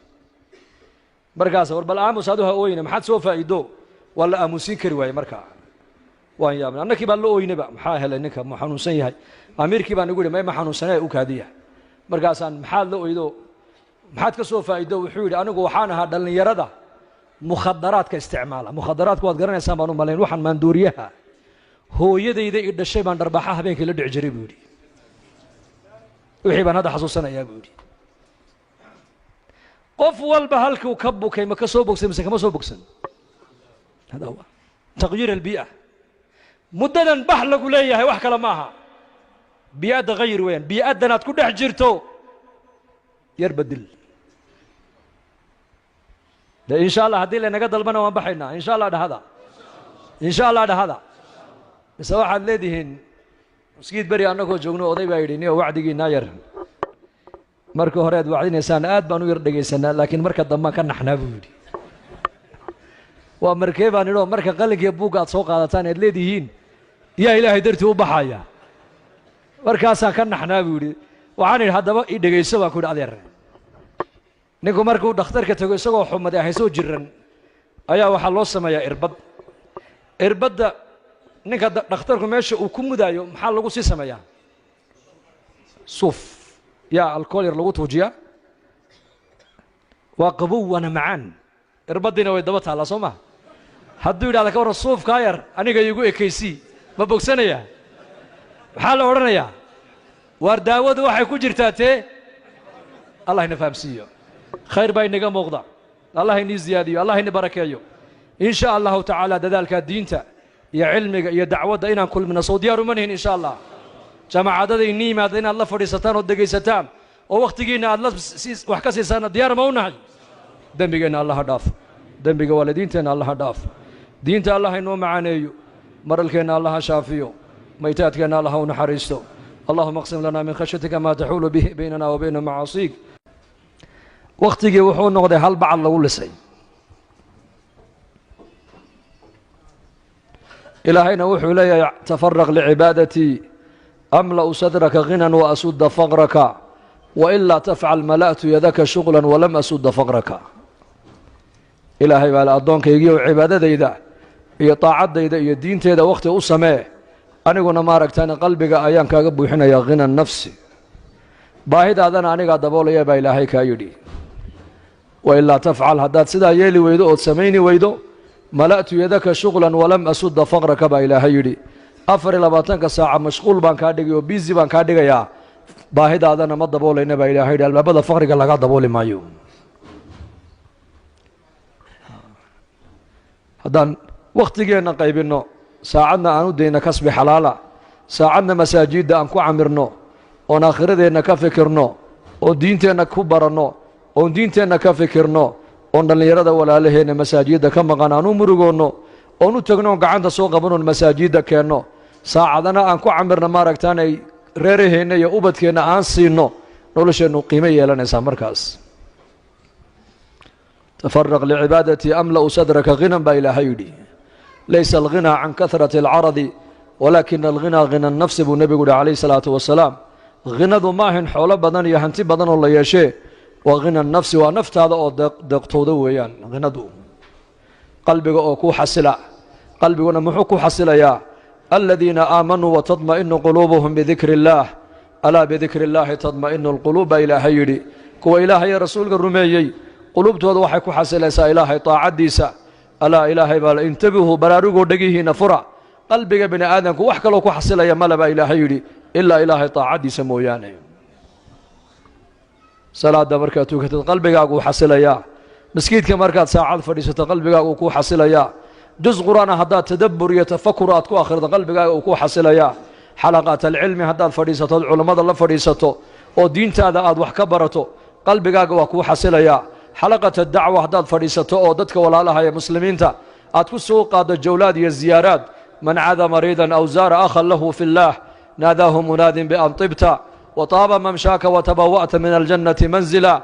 markaas war bal aamus aduha ooyina maxaad soo faa'iido wala aamusin kari waayay markaa waan yaabnaa annakii baa la ooynaba maxaa helay ninka ma xanuunsan yahay amiirkii baan igu yidhi ma xanuunsanay u kaadiya markaasaan maxaad la ooydo maxaad ka soo faa'iido wuxuu yidhi anigu waxaan ahaa dhallinyarada mukhadaraadka isticmaala mukhadaraadku waad garanaysaan baan u malayn waxaan maandooriyaha hooyadayda i dhashay baan dharbaaxa habeenkii la dhici jiray buu yidhi wixii baan hadda xasuusanayaa buu yidhi qof walba halkuu ka bukay ma ka soo bogsan mise kama soo bogsan hada huwa taqyiir albii'a muddadan bax lagu leeyahay wax kale maaha bii'adda hayr weeyaan bii'addan aad ku dhex jirto yar bedel de insha allah haddii laynaga dalbana waan baxaynaa insha allah dhahada insha allah dhahada mise waxaad leedihiin مسجد بري أنا كو جوجنو أضيب أيديني ووعدي ناير مركو هريد وعديني سان آد بانو يردقي سنة لكن مركا ضمان كان نحنا بودي ومركب أنا لو مركا قلق يبوك أتسوق على تاني الليديين يا إلهي درتي وبحايا مركا سان كان نحنا بودي وعاني هذا بقى يدقي سوا كود أدير نيكو مركو دختر كتقول سوا حمد يحسو جرن أيا وحلو سما يا إربد ninka dhakhtarku meesha uu ku mudaayo maxaa lagu sii sameeyaa suuf yaa alkool yar lagu tuujiyaa waa qabow wana macaan irbadina way daba taallaa soo ma hadduu yidhahda ka warran suufkaa yar aniga iigu ekaysii ma bogsanaya maxaa la odhanayaa waar daawadu waxay ku jirtaa tee allah ina fahamsiiyo khayr baa inaga muuqda allah inii ziyaadiyo allah ini barakeeyo in sha allahu tacaala dadaalkaa diinta يا علمك يا دعوة إنا كل من صوت ديار منهن إن شاء الله جماعة هذا إني ما دينا الله فريستان ودقي ستام ووقت جينا الله وحكسي سنة ديار مونا دم بيجينا الله هداف دم بيجي والدين تنا الله هداف دين تا الله إنه معاني مرل كنا الله شافيو ميتات كنا الله ونحرسته اللهم اقسم لنا من خشيتك ما تحول به بيننا وبين معاصيك وقت جي وحون نقضي هل بعض الله ولا شيء إلهينا وحو لي تفرغ لعبادتي أملأ صدرك غنى وأسد فقرك وإلا تفعل ملأت يدك شغلا ولم أسد فقرك إلهي وعلى أدونك يجيو عبادة إذا هي طاعة إذا هي الدين تيدا وقت أسماء أنا قلنا مارك تاني قلبك أيام كاقبو حين يا غنى النفس باهد هذا أنا قاعد أقول يا إلهي كايدي وإلا تفعل هدات سدا يلي ويدو أتسميني ويدو ملأت يدك شغلا ولم أسد فقرك با إلهي يدي أفر لباتنك ساعة مشغول بان كادقي وبيزي بان كادقي يا باهد هذا أنا مد بولي نبا إلهي يدي المبدا فقرك لغا دبولي مايو هذا وقت جينا قيبينو ساعدنا أنو دينا كسب حلالا ساعدنا مساجد أنكو عمرنو وناخر دينا كفكرنو ودينتنا كبرنو ودينتنا كفكرنو oon dhallinyarada walaalaheena masaajidda ka maqan aan u murugoonno oon u tagno gacanta soo qabanoon masaajidda keenno saacadana aan ku camirna maaragtaan ay reeraheenna iyo ubadkeenna aan siinno nolosheennu qiimo yeelanaysaa markaas tafaraq licibaadatii amla'u sadraka ghinan baa ilaahay yidhi laysa alghinaa can kahrati alcaradi walaakina alghinaa ghina annafsi buu nebigu yihi calayhi salaatu wasalaam ghinadu maahin xoolo badan iyo hanti badan oo la yeeshee وغنى النفس ونفت هذا أو دقتوده ويان غنده قلبك أو كو حسلا قلبك محو حسلا يا الذين آمنوا وتطمئن قلوبهم بذكر الله ألا بذكر الله تطمئن القلوب إلى هيري كو إلهي رسولك الرميي qulubtooda waxay ku xasilaysaa ilaahay taacadiisa alaa ilaahay baa intabihuu baraarugoo dhegihiina fura qalbiga bini aadamku wax kaloo ku xasilaya male baa ilaahay yidhi ilaa ilaahay taacadiisa mooyaane salaada markaad tukatid qalbigaagu uu xasilayaa maskiidka markaad saacad fadhiisato qalbigaagu uu ku xasilayaa juz qur'aan haddaad tadabbur iyo tafakur aad ku akhrido qalbigaaga uu ku xasilayaa xalaqaat alcilmi haddaad fadhiisato culammada la fadhiisato oo diintaada aad wax ka barato qalbigaaga waa kuu xasilayaa xalaqata dacwa haddaad fadhiisato oo dadka walaalaha ee muslimiinta aad ku soo qaaddo jawlaad iyo ziyaaraad man cada mariidan aw zaara akhan lahu fi اllaah naadaahu munaadin bian tibta wataaba mamshaaka watabawa'ta min aljannati manzila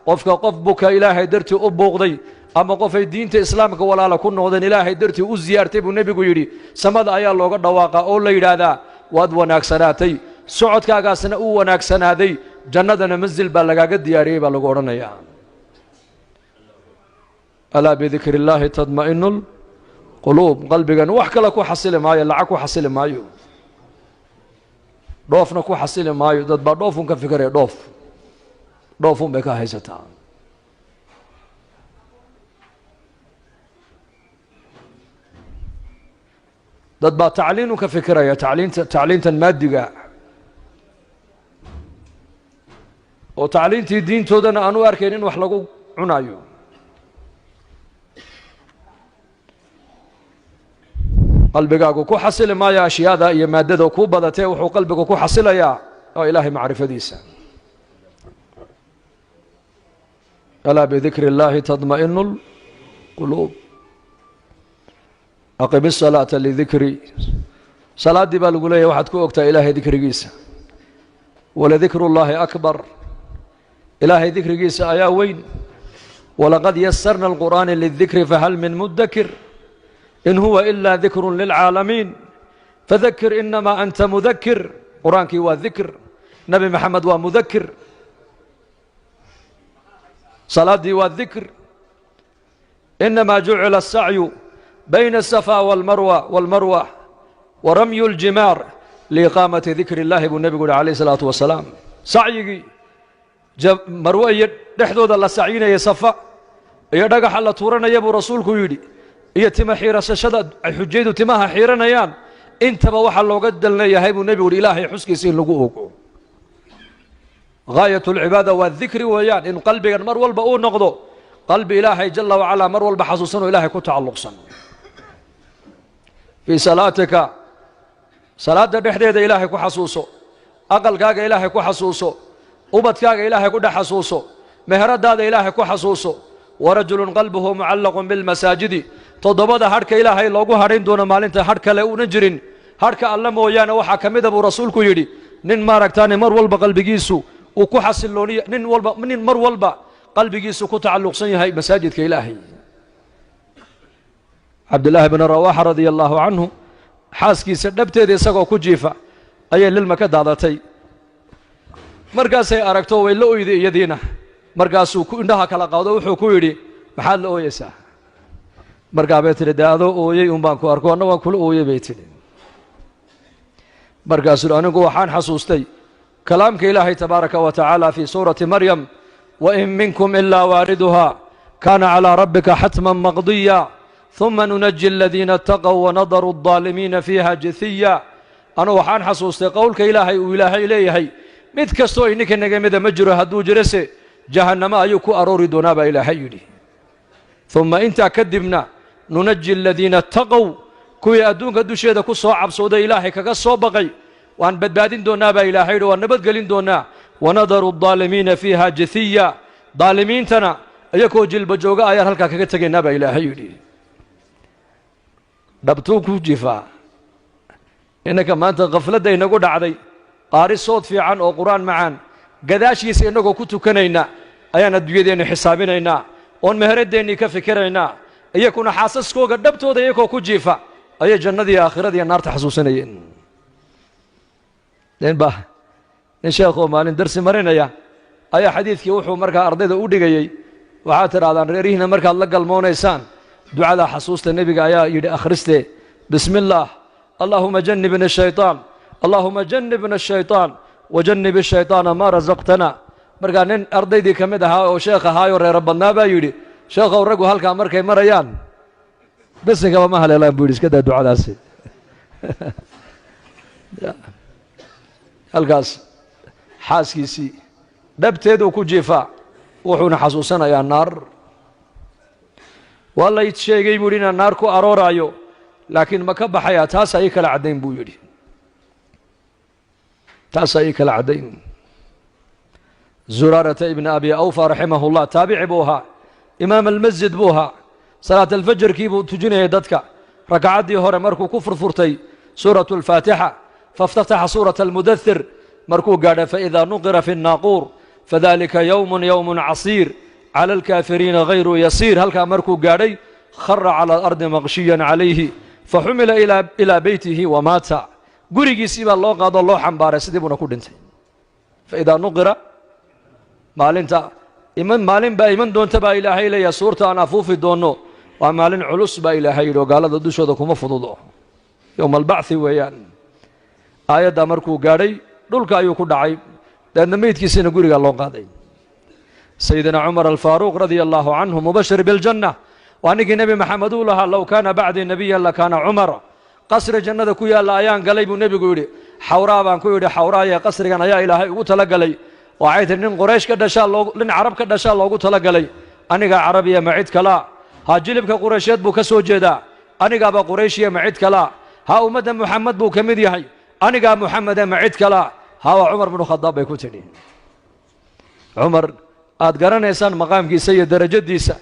qofka qof buka ilaahay dartii u buuqday ama qofay diinta islaamka walaala ku noqdeen ilaahay dartii u ziyaartay buu nebigu yidhi samada ayaa looga dhawaaqaa oo la yidhaahdaa waad wanaagsanaatay socodkaagaasna uu wanaagsanaaday jannadana manzil baa lagaaga diyaariyey baa lagu odhanayaa alaa bidikri illaahi tadma'inu lquluub qalbigan wax kale ku xasili maayo lacag ku xasili maayo dhoofna ku xasili maayo dad baa dhoofun ka fikiraya dhoofun bay ka haysataa dad baa tacliinu ka fikiraya tacliintan maadiga oo tacliintii diintoodana aan u arkayn in wax lagu cunayo qalbigaagu ku xasili maayo ashyaada iyo maadada ku badatee wuxuu qalbigu ku xasilayaa oo ilaahay macrifadiisa alaa bidikri illaahi tadma'inu lquluub aqim الصلاaةa lidikri salaaddii baa lagu leeyahy waxaad ku ogtaa ilaahay dikrigiisa waladikru اllahi akbar ilaahay dikrigiisa ayaa weyn walaqad yasarna اlqur'aana lidikri fahal min mudakir in huwa ila dikru lilcaalamiin fadakir inama anta mudakir qur'aankii waa dikr nebi maxamed waa mudakir salaaddii waa dikr inama jucila الsacyu بين الصفا والمروة ورمي الجمار لإقامة ذكر الله بالنبي عليه الصلاة والسلام سعيي مروة يدحدود الله سعينا يصفا يدقح الله تورنا يبو رسولك يدي يتم حيرة سشد حجيد تماها حيرنا يان انت بوحى الله قدلنا يهيب النبي والإلهي حسكي سين لقوه غاية العبادة والذكر ويان إن قلبي مر والبقون نقضه قلب إلهي جل وعلا مر والبحسوسن إلهي كتعلق صن في صلاتك صلاة دحديد إلهي كحسوسه أقل كاغ إلهي كحسوسه أبد كاغ إلهي كحسوسه مهرد هذا إلهي كحسوسه ورجل قلبه معلق بالمساجد تضبط حرك إلهي لوغو هرين دون مالنت حرك لو نجرين حرك الله مويانا وحا كميد أبو رسولك يدي نين ماركتاني مر والبا قلبيسو وكحسلوني نين والبا منين مر والبا قلبيسو كتعلق سنيهي مساجد كإلهي عبد الله بن رواحة رضي الله عنه xaaskiisa dhabteeda isagoo ku jiifa ayay lilma ka daadatay markaasay aragto way la ooyday iyadiina markaasuu ku indhaha kala qaado wuxuu ku yidhi maxaad la ooyaysaa markaa bay tidhi dee adoo ooyey un baan ku arko anna waan kula ooyey bay tidhi markaasuu anigu waxaan xasuustay kalaamka ilaahay tabaaraka wa tacaala fii suurati maryam wain minkum ilaa waariduha kaana calaa rabbika xatman maqdiya ثم ننجي الذين اتقوا ونضر الظالمين فيها جثيا أنا وحان حسوستي قولك إلهي وإلهي إليهي مid kastoo ininka naga mida ma jiro hadduu jirase jahannamo ayuu ku aroori doonaa baa ilaahay yidhi uma intaa kadibna nunaji aladiina ataqow kuwii adduunka dusheeda ku soo cabsooday ilaahay kaga soo baqay waan badbaadin doonaa baa ilaahay yidhi waan nabadgelin doonaa wanadaru الظaalimiina fiiha jathiya daalimiintana iyakoo jilba jooga ayaan halkaa kaga tegaynaa baa ilaahay yidhi dhabtuu ku jifaa innaka maanta khafladda inagu dhacday qaari sood fiican oo qur'aan macaan gadaashiisa innagoo ku tukanayna ayaan adduunyadeenni xisaabinaynaa oon meheradeennii ka fikiraynaa iyakuna xaasaskooga dhabtooda iyakoo ku jiifa ayay jannadii aakhiradiiyo naarta xasuusanayeen nin sheekhoo maalin darsi marinaya ayaa xadiidkii wuxuu markaa ardayda u dhigayey waxaad tidhahdaan reerihiina markaad la galmoonaysaan ducadaa xasuusta nebiga ayaa yidhi akhriste bismi illaah اللهم جنبنا الشيطان اللهم جنبنا الشيطان وجنب الشيطان ما رزقتنا markaa nin ardaydii ka mid ahaa oo sheekh ahaayoo reero badnaa baa yidhi sheekhow raggu halkaa markay marayaan besigaba ma haleelaan buu yidhi iska daa ducadaasi halkaas xaaskiisii dhabteeduu ku jiifaa wuxuuna xasuusanayaa naar waa lay sheegay buu yidhi inaan naar ku arooraayo laakiin ma ka baxayaa taasaa ii kala caddayn buu yidhi taasaa ii kala caddayn zuraarata ibni abi awfa raximahu llah taabici buu ahaa imaam almasjid buu ahaa salaat alfajarkii buu tujinayay dadka ragcaddii hore markuu ku furfurtay suuratu alfaatixa fاftataxa suuraة almudathir markuu gaadha faidaa nuqira fi الnaaquur fadalika yowm casiir calى alkaafiriina hayru yasiir halkaa markuu gaadhay khara calى alardi maqshiyan calayhi faxumila ilaa beytihi wamaata gurigiisii baa loo qaadoo loo xambaaray sidii buuna ku dhintay faidaa nuqira maalinta maalin baa iman doonta baa ilaahay leeyahay suurta aan afuufi doonno waa maalin culus baa ilaahay yidhi oo gaalada dushooda kuma fududo yowma albachi weeyaan aayaddaa markuu gaadhay dhulka ayuu ku dhacay deedna meydkiisina gurigaa loo qaaday sayidina cumar alfaaruuq radia allahu canhu mubashir biljanna waa ninkii nebi maxamed uu lahaa low kaana bacdii nebiyan lakaana cumar qasri jannada ku yaalla ayaan galay buu nebigu yidhi xawraa baan ku yidhi xawraaye qasrigan ayaa ilaahay ugu tala galay waxay tihi nin quraysh ka dhashaa nin carab ka dhashaa loogu tala galay anigaa carabiya ma cid kalaa ha jilibka quraysheed buu ka soo jeedaa anigaaba qurayshiya ma cid kalaa ha ummadda muxamed buu ka mid yahay anigaa muxamede ma cid kalaa ha waa cumar binu khadaab bay ku tidhi cumar aad garanaysaan maqaamkiisa iyo derajadiisa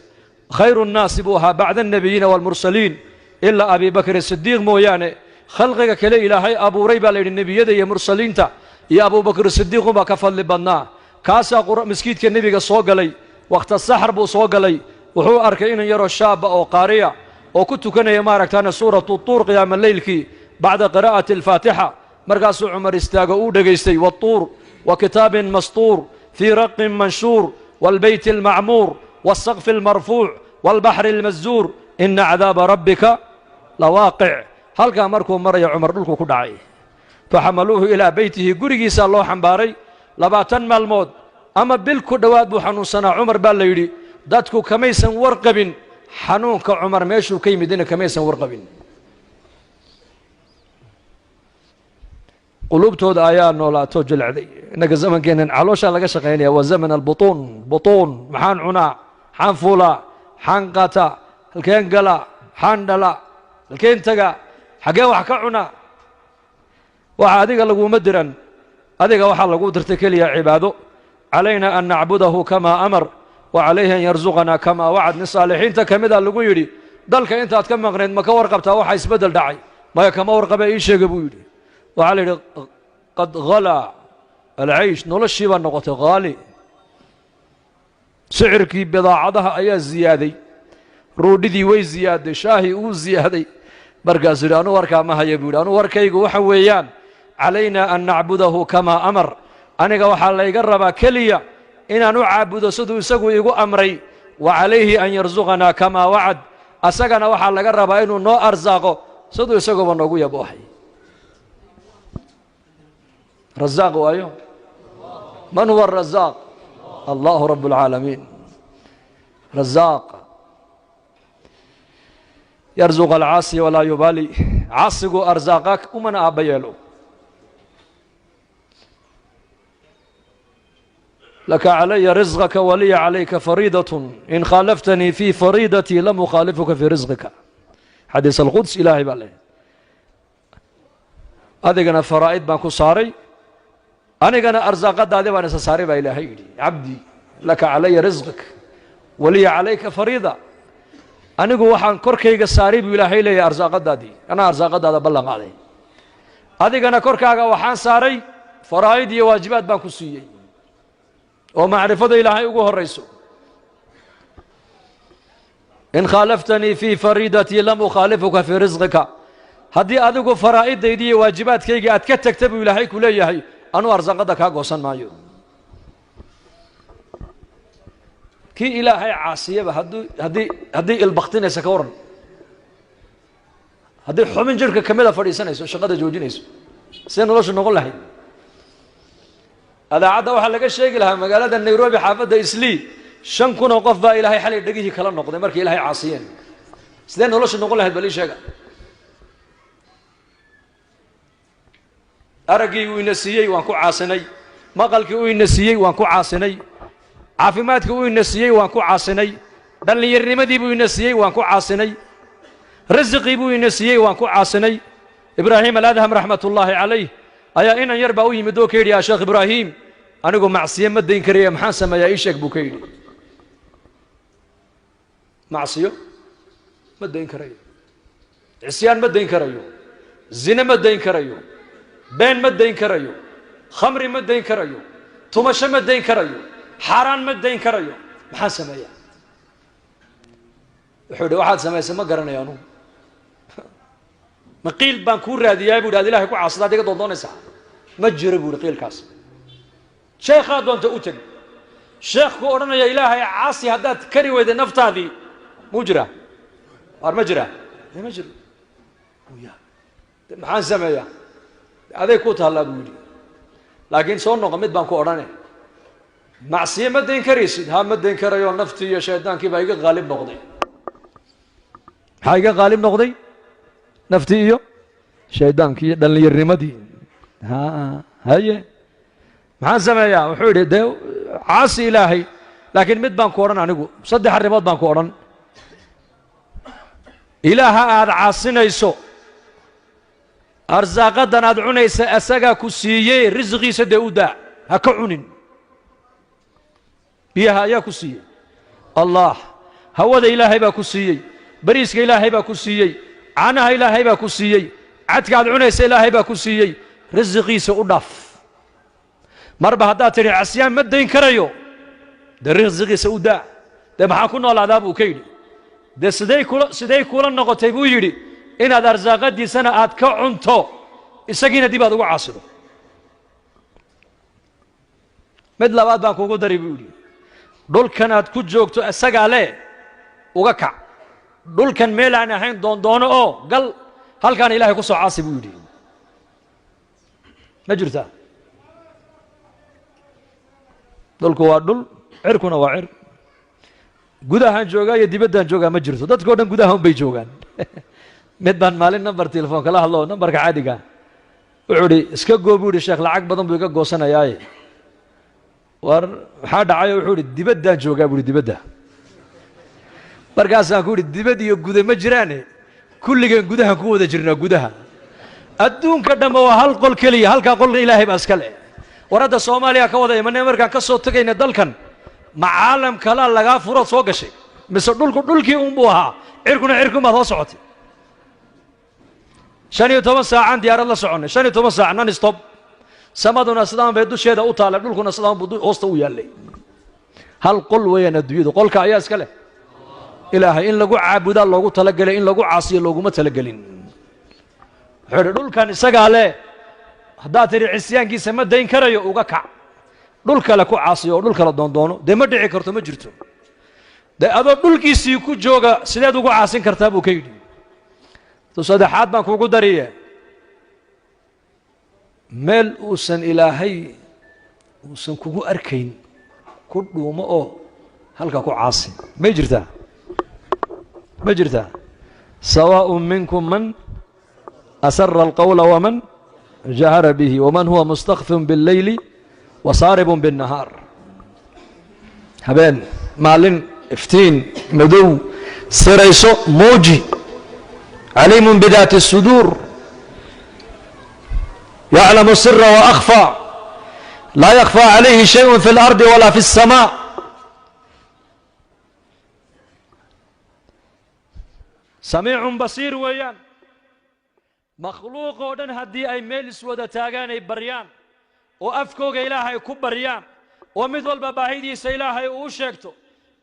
khayru nnaasi buu ahaa bacda annebiyiina waalmursaliin ilaa abi bakrin sidiiq mooyaane khalqiga kale ilaahay abuuray baa la yidhi nebiyada iyo mursaliinta iyo abubakr sidiiqunbaa ka fadli badnaa kaasaa maskiidka nebiga soo galay wakhta saxar buu soo galay wuxuu arkay inan yaroo shaaba oo qaariya oo ku tukanaya maaragtaane suuratu tuur qiyaama leylkii bacda qiraa'ati alfaatixa markaasuu cumar istaago uu dhegaystay watuur wa kitaabin mastuur fii raqin manshuur waalbeyti almacmuur waalsaqfi almarfuuc waalbaxri almaszuur ina cadaaba rabbika lawaaqic halkaa markuu maraya cumar dhulku ku dhacay faxamaluuhu ilaa beytihi gurigiisaa loo xambaaray 20 maalmood ama bil ku dhowaad buu xanuunsanaa cumar baa la yidhi dadku kamaysan warqabin xanuunka cumar meeshuu ka yimidina kamaysan warqabin qulubtooda ayaa noolaato jilcday innaga zamankeennan calooshaa laga shaqaynaya waa zaman albutuun butuun maxaan cunaa maxaan fuulaa maxaan qaataa halkeen galaa maxaan dhalaa halkeen tagaa xaggee wax ka cunaa waxa adiga laguma diran adiga waxaa lagu dirtay keliya cibaado calayna an nacbudahu kamaa amar wa calayhi an yarsuqanaa kamaa wacad nin saalixiinta ka mida lagu yidhi dalka intaad ka maqnayd ma ka warqabtaa waxa isbeddel dhacay maya kama warqabee ii sheega buu yidhi waxaa la yidhi qad halaa alcaysh noloshii baa noqotay haali sicirkii bidaacadaha ayaa ziyaaday roodhidii way ziyaaday shaahii uu ziyaaday markaasuu yidhi anuu warkaa ma haya buu yidhi anuu warkaygu waxa weeyaan calayna an nacbudahu kamaa amar aniga waxaa layga rabaa keliya inaan u caabudo siduu isagu igu amray wa calayhi an yarsuqanaa kamaa wacad asagana waxaa laga rabaa inuu noo arsaaqo siduu isaguba noogu yaboohay razaaq waayo man huwa arazaaq allahu rabb اlcaalamiin razaaq yarzuq alcaasi walaa yubaali caasigu arsaaqa umana aabba yeelo laka calaya risqaka waliya calayka fariidaة in khaalaftanii fii fariidatii lam ukhaalifuka fii risqika xadiis alquds ilaahay baa leehay adigana faraa'id baan ku saaray anigana arsaaqadaadii baan isa saaray baa ilaahay yidhi cabdii laka calaya risqak waliya calayka fariida anigu waxaan korkayga saaray buu ilaahay leeyahay arsaaqadaadii anaa arsaaqadaada ballan qaaday adigana korkaaga waxaan saaray faraa'id iyo waajibaad baan ku siiyey oo macrifada ilaahay ugu horayso in khaalaftanii fii fariidatii lam ukhaalifuka fii risqika haddii adigu faraa'idaydi iyo waajibaadkayga aad ka tagta buu ilaahay ku leeyahay anuu arsaaqada kaa goosan maayo kii ilaahay caasiyaba haddii ilbaktinaysa ka waran haddii xubin jirhka ka mida fadhiisanayso shaqada joojinayso see noloshu noqon lahayd هذا عدا واحد لقى شيء لها مقالة النيروبي حافظة إسلي شن كنا وقف بقى إلهي حلي دقيه كلام نقطة مركي إلهي عاصيين سدين نقولش نقول له هالبليش هذا أرجي وينسيي وانكو عاصني مقالك وينسيي وانكو عاصني عافيماتك وينسيي وانكو عاصني دل يرمدي وينسيي وانكو عاصني رزقي وينسيي وانكو عاصني إبراهيم الأدهم رحمة الله عليه أيا إن يربا ويمدو كيري يا شيخ إبراهيم أنا أقول معصية مدين كريه محاسمة يا إيشك بوكيري معصية مدين كريه عصيان مدين كريه زنا مدين كريه بين مدين كريه خمر مدين كريه تمشى مدين كريه حرام مدين كريه محاسمة يا وحده واحد سما سما قرنا يا نو مقيل بانكور هذه يا ابو هذه الله يكون عصدا ديك دونسا ما جربوا قيل كاس شيخ هذا انت اوتن شيخ كو اورنا يا الهي عاصي هدات كري ويد نفتادي مجرى ار مجرى ما مجرى ويا maxaan sameeyaa aday ku taala buu yiri laakiin soo noqo mid baan ku oranay macsiye ma deyn karaysid ha ma deyn karayo nafti iyo shaydaankii baa iga qaalib noqday maxaa iga qaalib noqday nafti iyo shaydaankii iyo dhallinyarnimadii haye maxaan sameeyaa wuxuu yidhi dee caasi ilaahay laakiin mid baan ku odhan anigu saddex arrimood baan ku odhan ilaaha aad caasinayso arsaaqadan aad cunaysa asagaa ku siiyey risqiisa dee u daa ha ka cunin biyaha ayaa ku siiyey allah hawada ilaahay baa ku siiyey bariiska ilaahay baa ku siiyey caanaha ilaahay baa ku siiyey cadka aad cunaysa ilaahay baa ku siiyey risqiisa u dhaaf marba haddaad tidhi casyaan ma dayn karayo dee risqiisa u daa dee maxaa ku noolaadaa buu ka yidhi dee siday kula noqotay buu yidhi inaad arsaaqadiisana aad ka cunto isagiina dib aad ugu caasido mid labaad baan kuugu dari buu yidhi dhulkan aad ku joogto isagaa le uga kac dhulkan meel aan ahayn doondoono oo gal halkaan ilaahay ku soo caasi buu yidhi ma jirtaa dhulku waa dhul cirkuna waa cir gudahaan joogaa iyo dibaddaan joogaa ma jirto dadkao dhan gudaha un bay joogaan mid baan maalin nambar telefoon kala hadlo nambarka caadiga wuxuu idhi iska goo buu yidhi sheekh lacag badan buu iga goosanayaaye war maxaa dhacayo wuxuu idhi dibaddaan joogaa buu ihi dibadda markaasaan ku idhi dibad iyo guda ma jiraane kulligeen gudahan ku wada jirnaa gudaha adduunka dhamma waa hal qol keliya halkaa qolka ilaahay baa iska leh war hadda soomaaliya ka wada imanay markaan ka soo tegayna dalkan ma caalam kalaa lagaa furood soo gashay mise dhulku dhulkii unbuu ahaa cirkuna cirkumaad hoo socotay 15 saacaan diyaarad la soconay 15 saac non stop samaduna sidaan bay dusheeda u taala dhulkuna sidaan buu hoosta u yaalay hal qol weeyaan adduunyada qolka ayaa iska leh ilaahay in lagu caabudaa loogu talagalay in lagu caasiyo looguma talagelin wuxuu dhulkan isagaa leh haddaad tidhi cisyaankiisa ma dayn karayo uga kac dhul kale ku caasiyo oo dhul kale doondoono dee ma dhici karto ma jirto dee adoo dhulkiisii ku jooga sideed ugu caasin kartaa buu ka yidhi saddexaad baan kuugu dariye meel uusan ilaahay uusan kugu arkayn ku dhuumo oo halka ku caasi may jirtaa ma jirtaa sawaaءun minkum man asara alqawla waman jahara bihi waman huwa mustakfin biاlleyli wasaaribun biاnnahaar habeen maalin iftiin madow sirayso muuji عليم بذات الصدور يعلم السر وأخفى لا يخفى عليه شيء في الأرض ولا في السماء سميع بصير ويان مخلوق ودن هدي أي ميلس ودا تاغاني بريان وأفكوغ إلهي كبريان ومثل بباهيدي سيلاهي وشيكتو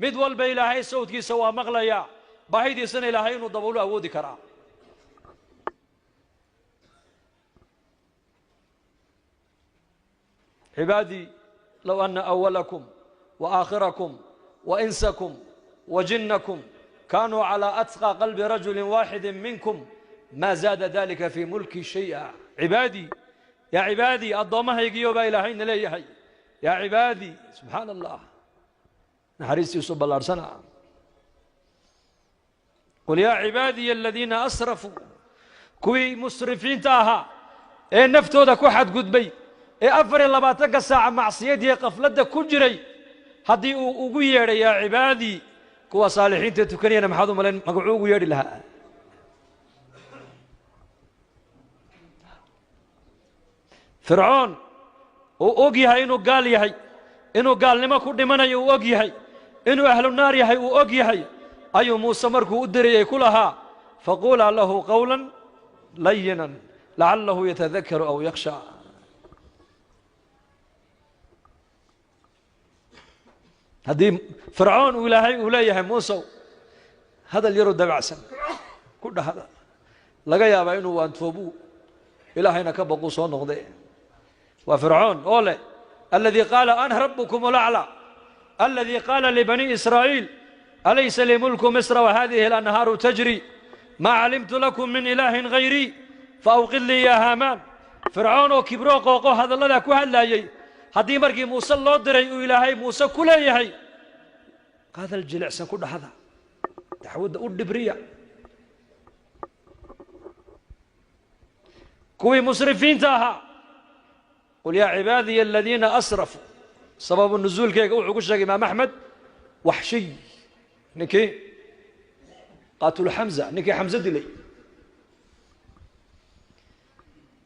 مثل بإلهي سودكي سوا مغليا باهيدي سن إلهي ندبولو أودي كرا عبادي لو أن أولكم وآخركم وإنسكم وجنكم كانوا على أتقى قلب رجل واحد منكم ما زاد ذلك في ملكي شيئا عبادي يا عبادي الضمه يجيو با إلهين ليهي يا عبادي سبحان الله نحريستي صب الأرسنة قل يا عبادي الذين أسرفوا كوي مسرفين تاها إيه نفتو دا كوحد قدبي إيه أفر الله باتك ساعة معصيتي قفلت دا كجري هدي أقوير يا عبادي كوا صالحين تتكنين محاضو ملين مقعوق يري لها فرعون وأوجيها إنه قال يهي إنه قال لما كل من يوجيها إنه أهل النار يهي وأوجيها أي موسى مركو أدري كلها فقول له قولا لينا لعله يتذكر أو يخشى هذه فرعون ولايه موسى هذا اللي يرد بعسا كل هذا لقى يا بينه وانتوبوا إلهينا كبقوا صون نغضي وفرعون أولي الذي قال أنا ربكم الأعلى الذي قال لبني إسرائيل أليس لي ملك مصر وهذه الأنهار تجري ما علمت لكم من إله غيري فأوقد لي يا هامان فرعون وكبروق وقو هذا الله لك وهلا يي هدي مركي موسى الله دري إلهي موسى كل يهي هذا الجلع سكون هذا تحود الدبرية كوي مسرفين تاها قل يا عبادي الذين أسرفوا سبب النزول كي يقول عقوش إمام أحمد وحشي نكي قاتل حمزة نكي حمزة دلي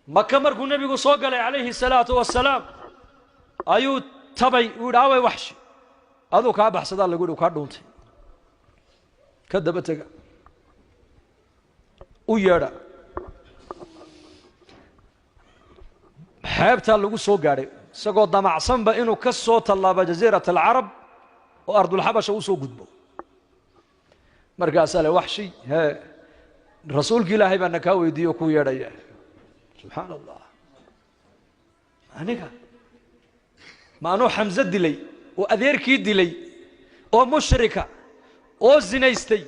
مكة مركو النبي صلى الله عليه الصلاة والسلام أيو تبي وداوي وحشي هذا كابح صدق الله يقول كادونتي كذبتك ويرى حيبتها لغو سو غاري سغو دمعسن با انو كسو طلاب جزيره العرب وارض الحبشه وسو غدبو مركا ساله وحشي ها رسولك الله بان كا ويديو كو يدايا سبحان الله انيغا ما انو حمزه دلي وأذيركي دلي أو مشركة أو زنيستي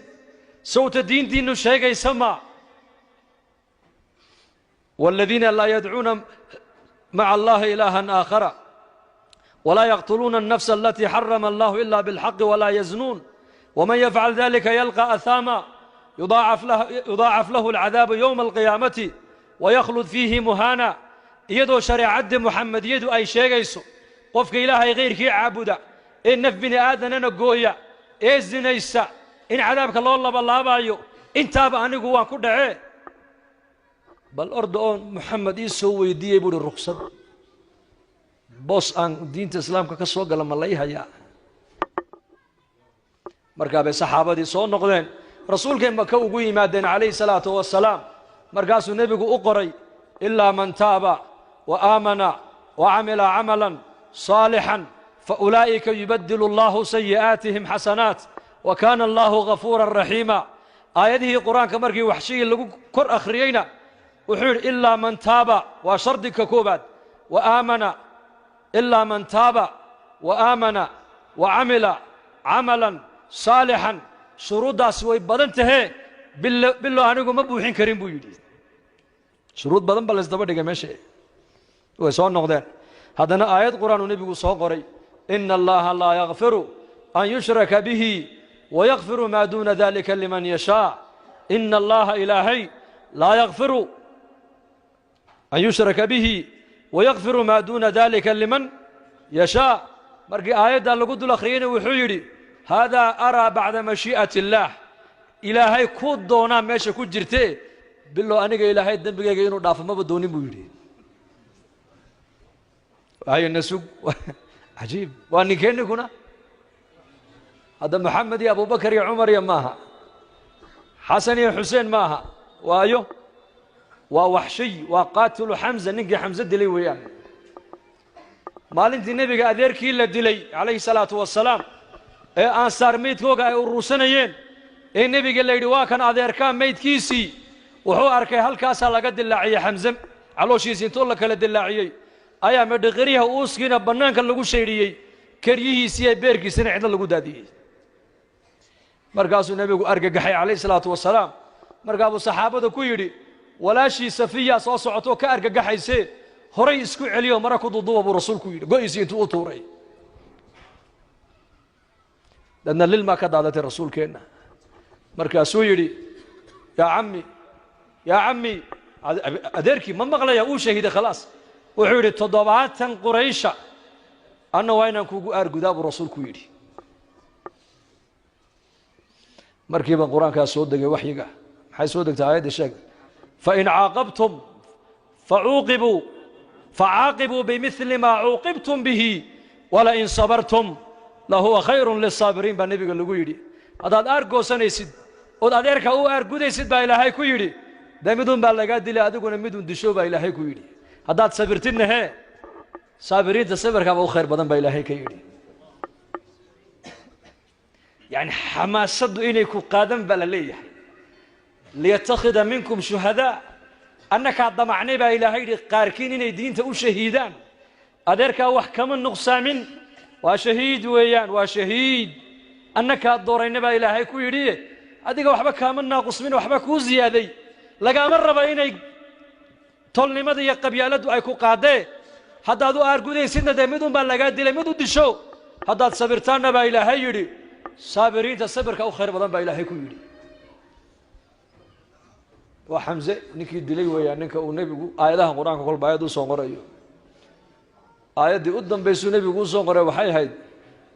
صوت دين دين شيء يسمع والذين لا يدعون مع الله إلها آخر ولا يقتلون النفس التي حرم الله إلا بالحق ولا يزنون ومن يفعل ذلك يلقى أثاما يضاعف له العذاب يوم القيامة ويخلد فيه مهانا يدو شريعة محمد يدو أي شيء يسو قفك إلهي غيرك عابدا إن نف بني آدننا قويا إيه الزنيسا إن عذابك الله بالله بايو إن تاب أني قوان كل دعي بل أرضون محمد يسو ويدي يبول الرخصة بوس أن دين الإسلام كسوق لما الله يهيا مركب الصحابة دي صون نقدين رسول كان مكة وقوي مادين عليه الصلاة والسلام مركز النبي أقري إلا من تاب وآمن وعمل عملا صالحا فأولئك يبدل الله سيئاتهم حسنات وكان الله غفورا رحيما آياته قرآن كمركي وحشي اللي كر أخرينا وحول إلا من تاب وشردك كوبات وآمن إلا من تاب وآمن وعمل عملا صالحا شروط داسوي بدنته بالله أنكو مبوحين كريم بو يدي شروط بدن بلس دبا دغه ماشي way soo noqdeen hadana aayad quraan uu nabigu soo qoray inna allaha la yaghfiru an yushraka bihi wa yaghfiru ma duna dhalika liman yasha inna allaha ilahi la yaghfiru an yushraka bihi wa yaghfiru ma duna dhalika liman yasha markii aayada lagu dul akhriyay wuxuu yiri hada ara ba'da mashi'ati allah ilahi ku doona meesha ku jirtay bilo aniga ilaahay dambigayga inuu dhaafo ma badoonin buu yiri هاي النسوق عجيب واني كاني كنا هذا محمد يا ابو بكر يا عمر يا ماها حسن يا حسين ماها وايو ووحشي وقاتل حمزه نقي حمزه دلي وياه مالنتي النبي اديركي لا دلي عليه الصلاه والسلام ان صار ميدكوغا اي urusanayeen ee nabiga la yiri waa kan adeerka meydkiisi wuxuu arkay halkaas laga dilaaciyay xamza calooshiisa inta la kala dilaaciyay ayaa madaqariha uuskina banaanka lagu sheeriyay kariyihiisa ay beerkiisana cid lagu daadiyay markaasuu nabigu argagaxay عليه الصلاه والسلام markaa uu saxaabada ku yiri walaashii safiya soo socoto ka argagaxaysay هري اسكو عليو مرة كدودو أبو رسولك يدي قويسي انتو أطوري لأن للما كدادة الرسول كينا مركاسو يدي يا عمي أديركي ما مغلى يا شهيد خلاص وحوري تضبعات قريشة أنا وين أنكو أرجو أبو رسولك يدي مركبا القرآن كاسودك وحيقة حي سودك تعايد الشك فإن عاقبتم فعاقبوا بمثل ما عوقبتم به ولئن صبرتم لهو خير للصابرين بالنبي قال له يدي هذا أرجو سنيسد وهذا أرجع هو أرجو يسد بإلهي كويدي ده مدون باللقات دي لأدوكنا مدون دشوا بإلهي كويدي هذا صبرتنا هي صابرين تصبر كابو خير بدن بإلهي كيدي يعني حماسة إنكم قادم بلليه ليتخذ منكم شهداء أنك ضمعني بإلهي قاركين إن دين تقول شهيدان أدرك وحكم النقصان وشهيد ويان وشهيد أنك الدورين بإلهي كويريه أديك وحبك من ناقص من وحبك وزيادة لقى مرة بإني تولني ماذا يقبيالد أيكو قاده هذا دو أرجودين سنة دمدون باللقات دي لمدون دشوا هذا صبرتان بإلهي يري صابرين تصبر كأو خير بدن بإلهي كويري وحمزة نكي دلي ويا نك ونبي آياتها القرآن كقول بايدو صغرى آيات دي قدام بيسو نبي يقول صغرى وحي هيد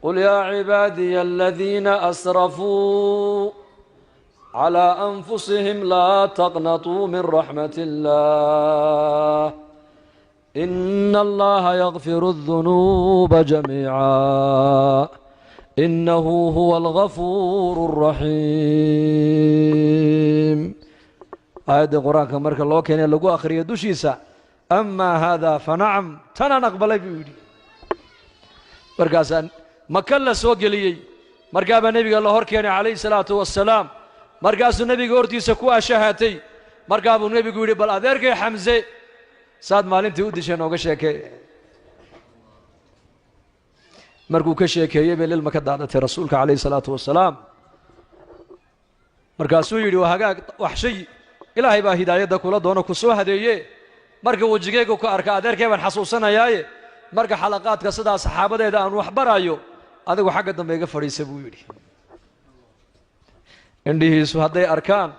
قل يا عبادي الذين أسرفوا على أنفسهم لا تقنطوا من رحمة الله إن الله يغفر الذنوب جميعا إنه هو الغفور الرحيم آيات القرآن كمرك الله كان يلقوا آخرية دوشيسا أما هذا فنعم تنا نقبل بيودي مركزا مكلا سوق لي مركبا النبي الله هركان عليه الصلاة والسلام مركز النبي قرتي سكوا شهاتي مركب النبي يقول بل أذرك حمزة صاد مالين تودي شنو كشيكي مركو كشيكي يبل المكدادة رسولك عليه الصلاة والسلام مركز يقول وهاجا وحشي إلهي با هداية كولا دونا كسو هديه marka wajigeyga ku arka adeerkay baan xasuusanayaaye marka xalaqaadka sida saxaabadeeda aan wax barayo adigu xagga dambe iga fariisay buu yiri indhihiisu haday arkaan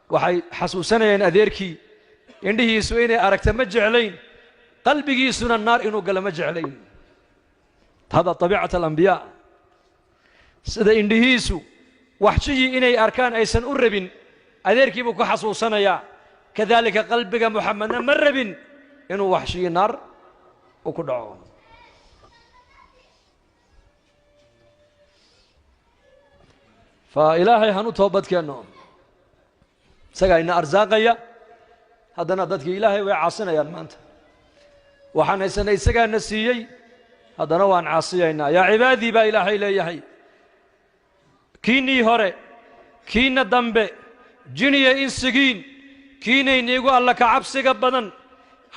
waxay xasuusanayeen adeerkii indhihiisu inay aragta ma jeclayn qalbigiisuna naar inuu gala ma jeclayn hada tabiicat al-anbiya sida indhihiisu waxshii inay arkaan aysan u rabin adeerkii buu ku xasuusanayaa كذلك قلبك محمد مر بن إنه وحشي نار وكدعو فإلهي هنو توبت كأنه سقى إن أرزاقيا هذا ندتك إلهي وعاصنا يا المانت وحنا سنة سقى النسيي هذا نوع عاصينا يا عبادي با إلهي لا يحي كيني هوري كين دمبي جني إنسجين كيني نيجو الله كعبسك بدن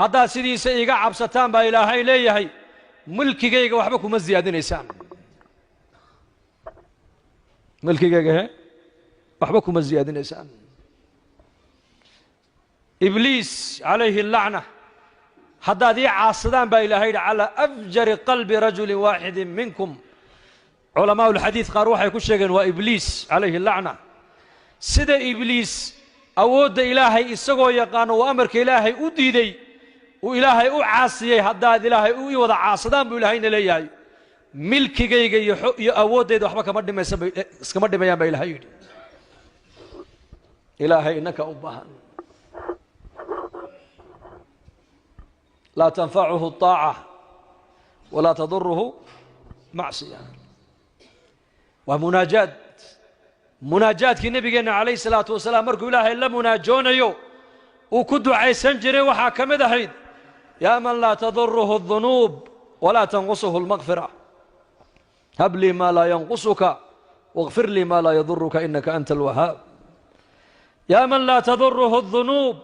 هذا سيدي سيجا عبستان با إلهي ليهي ملكي جيجا وحبكم الزيادة نسان ملكي جيجا وحبكم الزيادة نسان إبليس عليه اللعنة هذا دي عاصدان با إلهي على أفجر قلب رجل واحد منكم علماء الحديث قالوا يكون شيئا وإبليس عليه اللعنة سيد إبليس أود إلهي إسقو يقانو وأمرك إلهي أديدي وإلهي أعاصي هداد إلهي وضع عاصدان بإلهينا ليهي ملكي جيجي يأود يدو حبك مد ما ينبى إلهي إلهي إنك أبهان لا تنفعه الطاعة ولا تضره معصية ومناجات كي نبينا عليه الصلاة والسلام مركو إلهي إلا مناجون يو وكدو عيسان جري وحاكم دحين يا من لا تضره الذنوب ولا تنقصه المغفرة هب لي ما لا ينقصك واغفر لي ما لا يضرك إنك أنت الوهاب يا من لا تضره الذنوب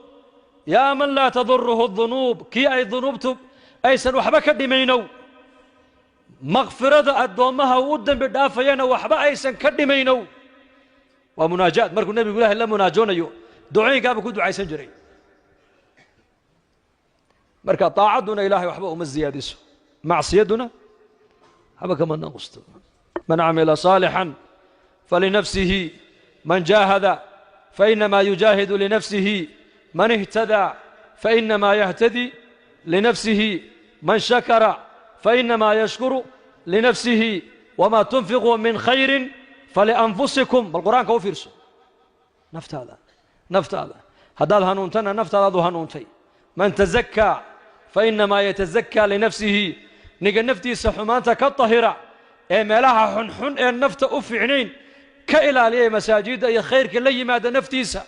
يا من لا تضره الذنوب كي أي ذنوبتب أيسن وحبك دمينو مغفرة الدومها ودن بدافينا وحبا أيسن كدمينو ومناجات مركو النبي يقول إلا مناجون يو دعين قابل كو دعاي سنجري marka taacaduna ilaahay waxba uma ziyaadiso macsiyaduna haba kama naqsto man amila salihan falinafsihi man jahada فإنما يجاهد لنفسه من اهتدى فإنما يهتدي لنفسه من شكر فإنما يشكر لنفسه وما تنفقوا من خير فلأنفسكم بالقرآن كوفيرسو نفت هذا هذا هنونتنا نفت هذا هنونتي من تزكى فإنما يتزكى لنفسه نيجا نفتي سحمانتا كالطهرة ملاها حنحن النفط أفعنين كإلالية مساجد يا خير كلي ماذا نفتيسا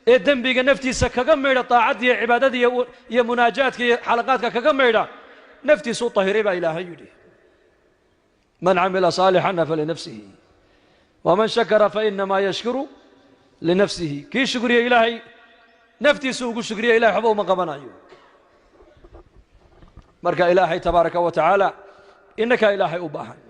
الدنبي نفتيسا كجمع طاعتي عبادتي يا مناجاتك حلقاتك كجمع نفتيس طهري إلهي يدي من عمل صالحا فلنفسه ومن شكر فإنما يشكر لنفسه كي شكر يا إلهي نفتيس وشكر يا إلهي حبوا مقبنا مرك إلهي تبارك وتعالى إنك إلهي أباها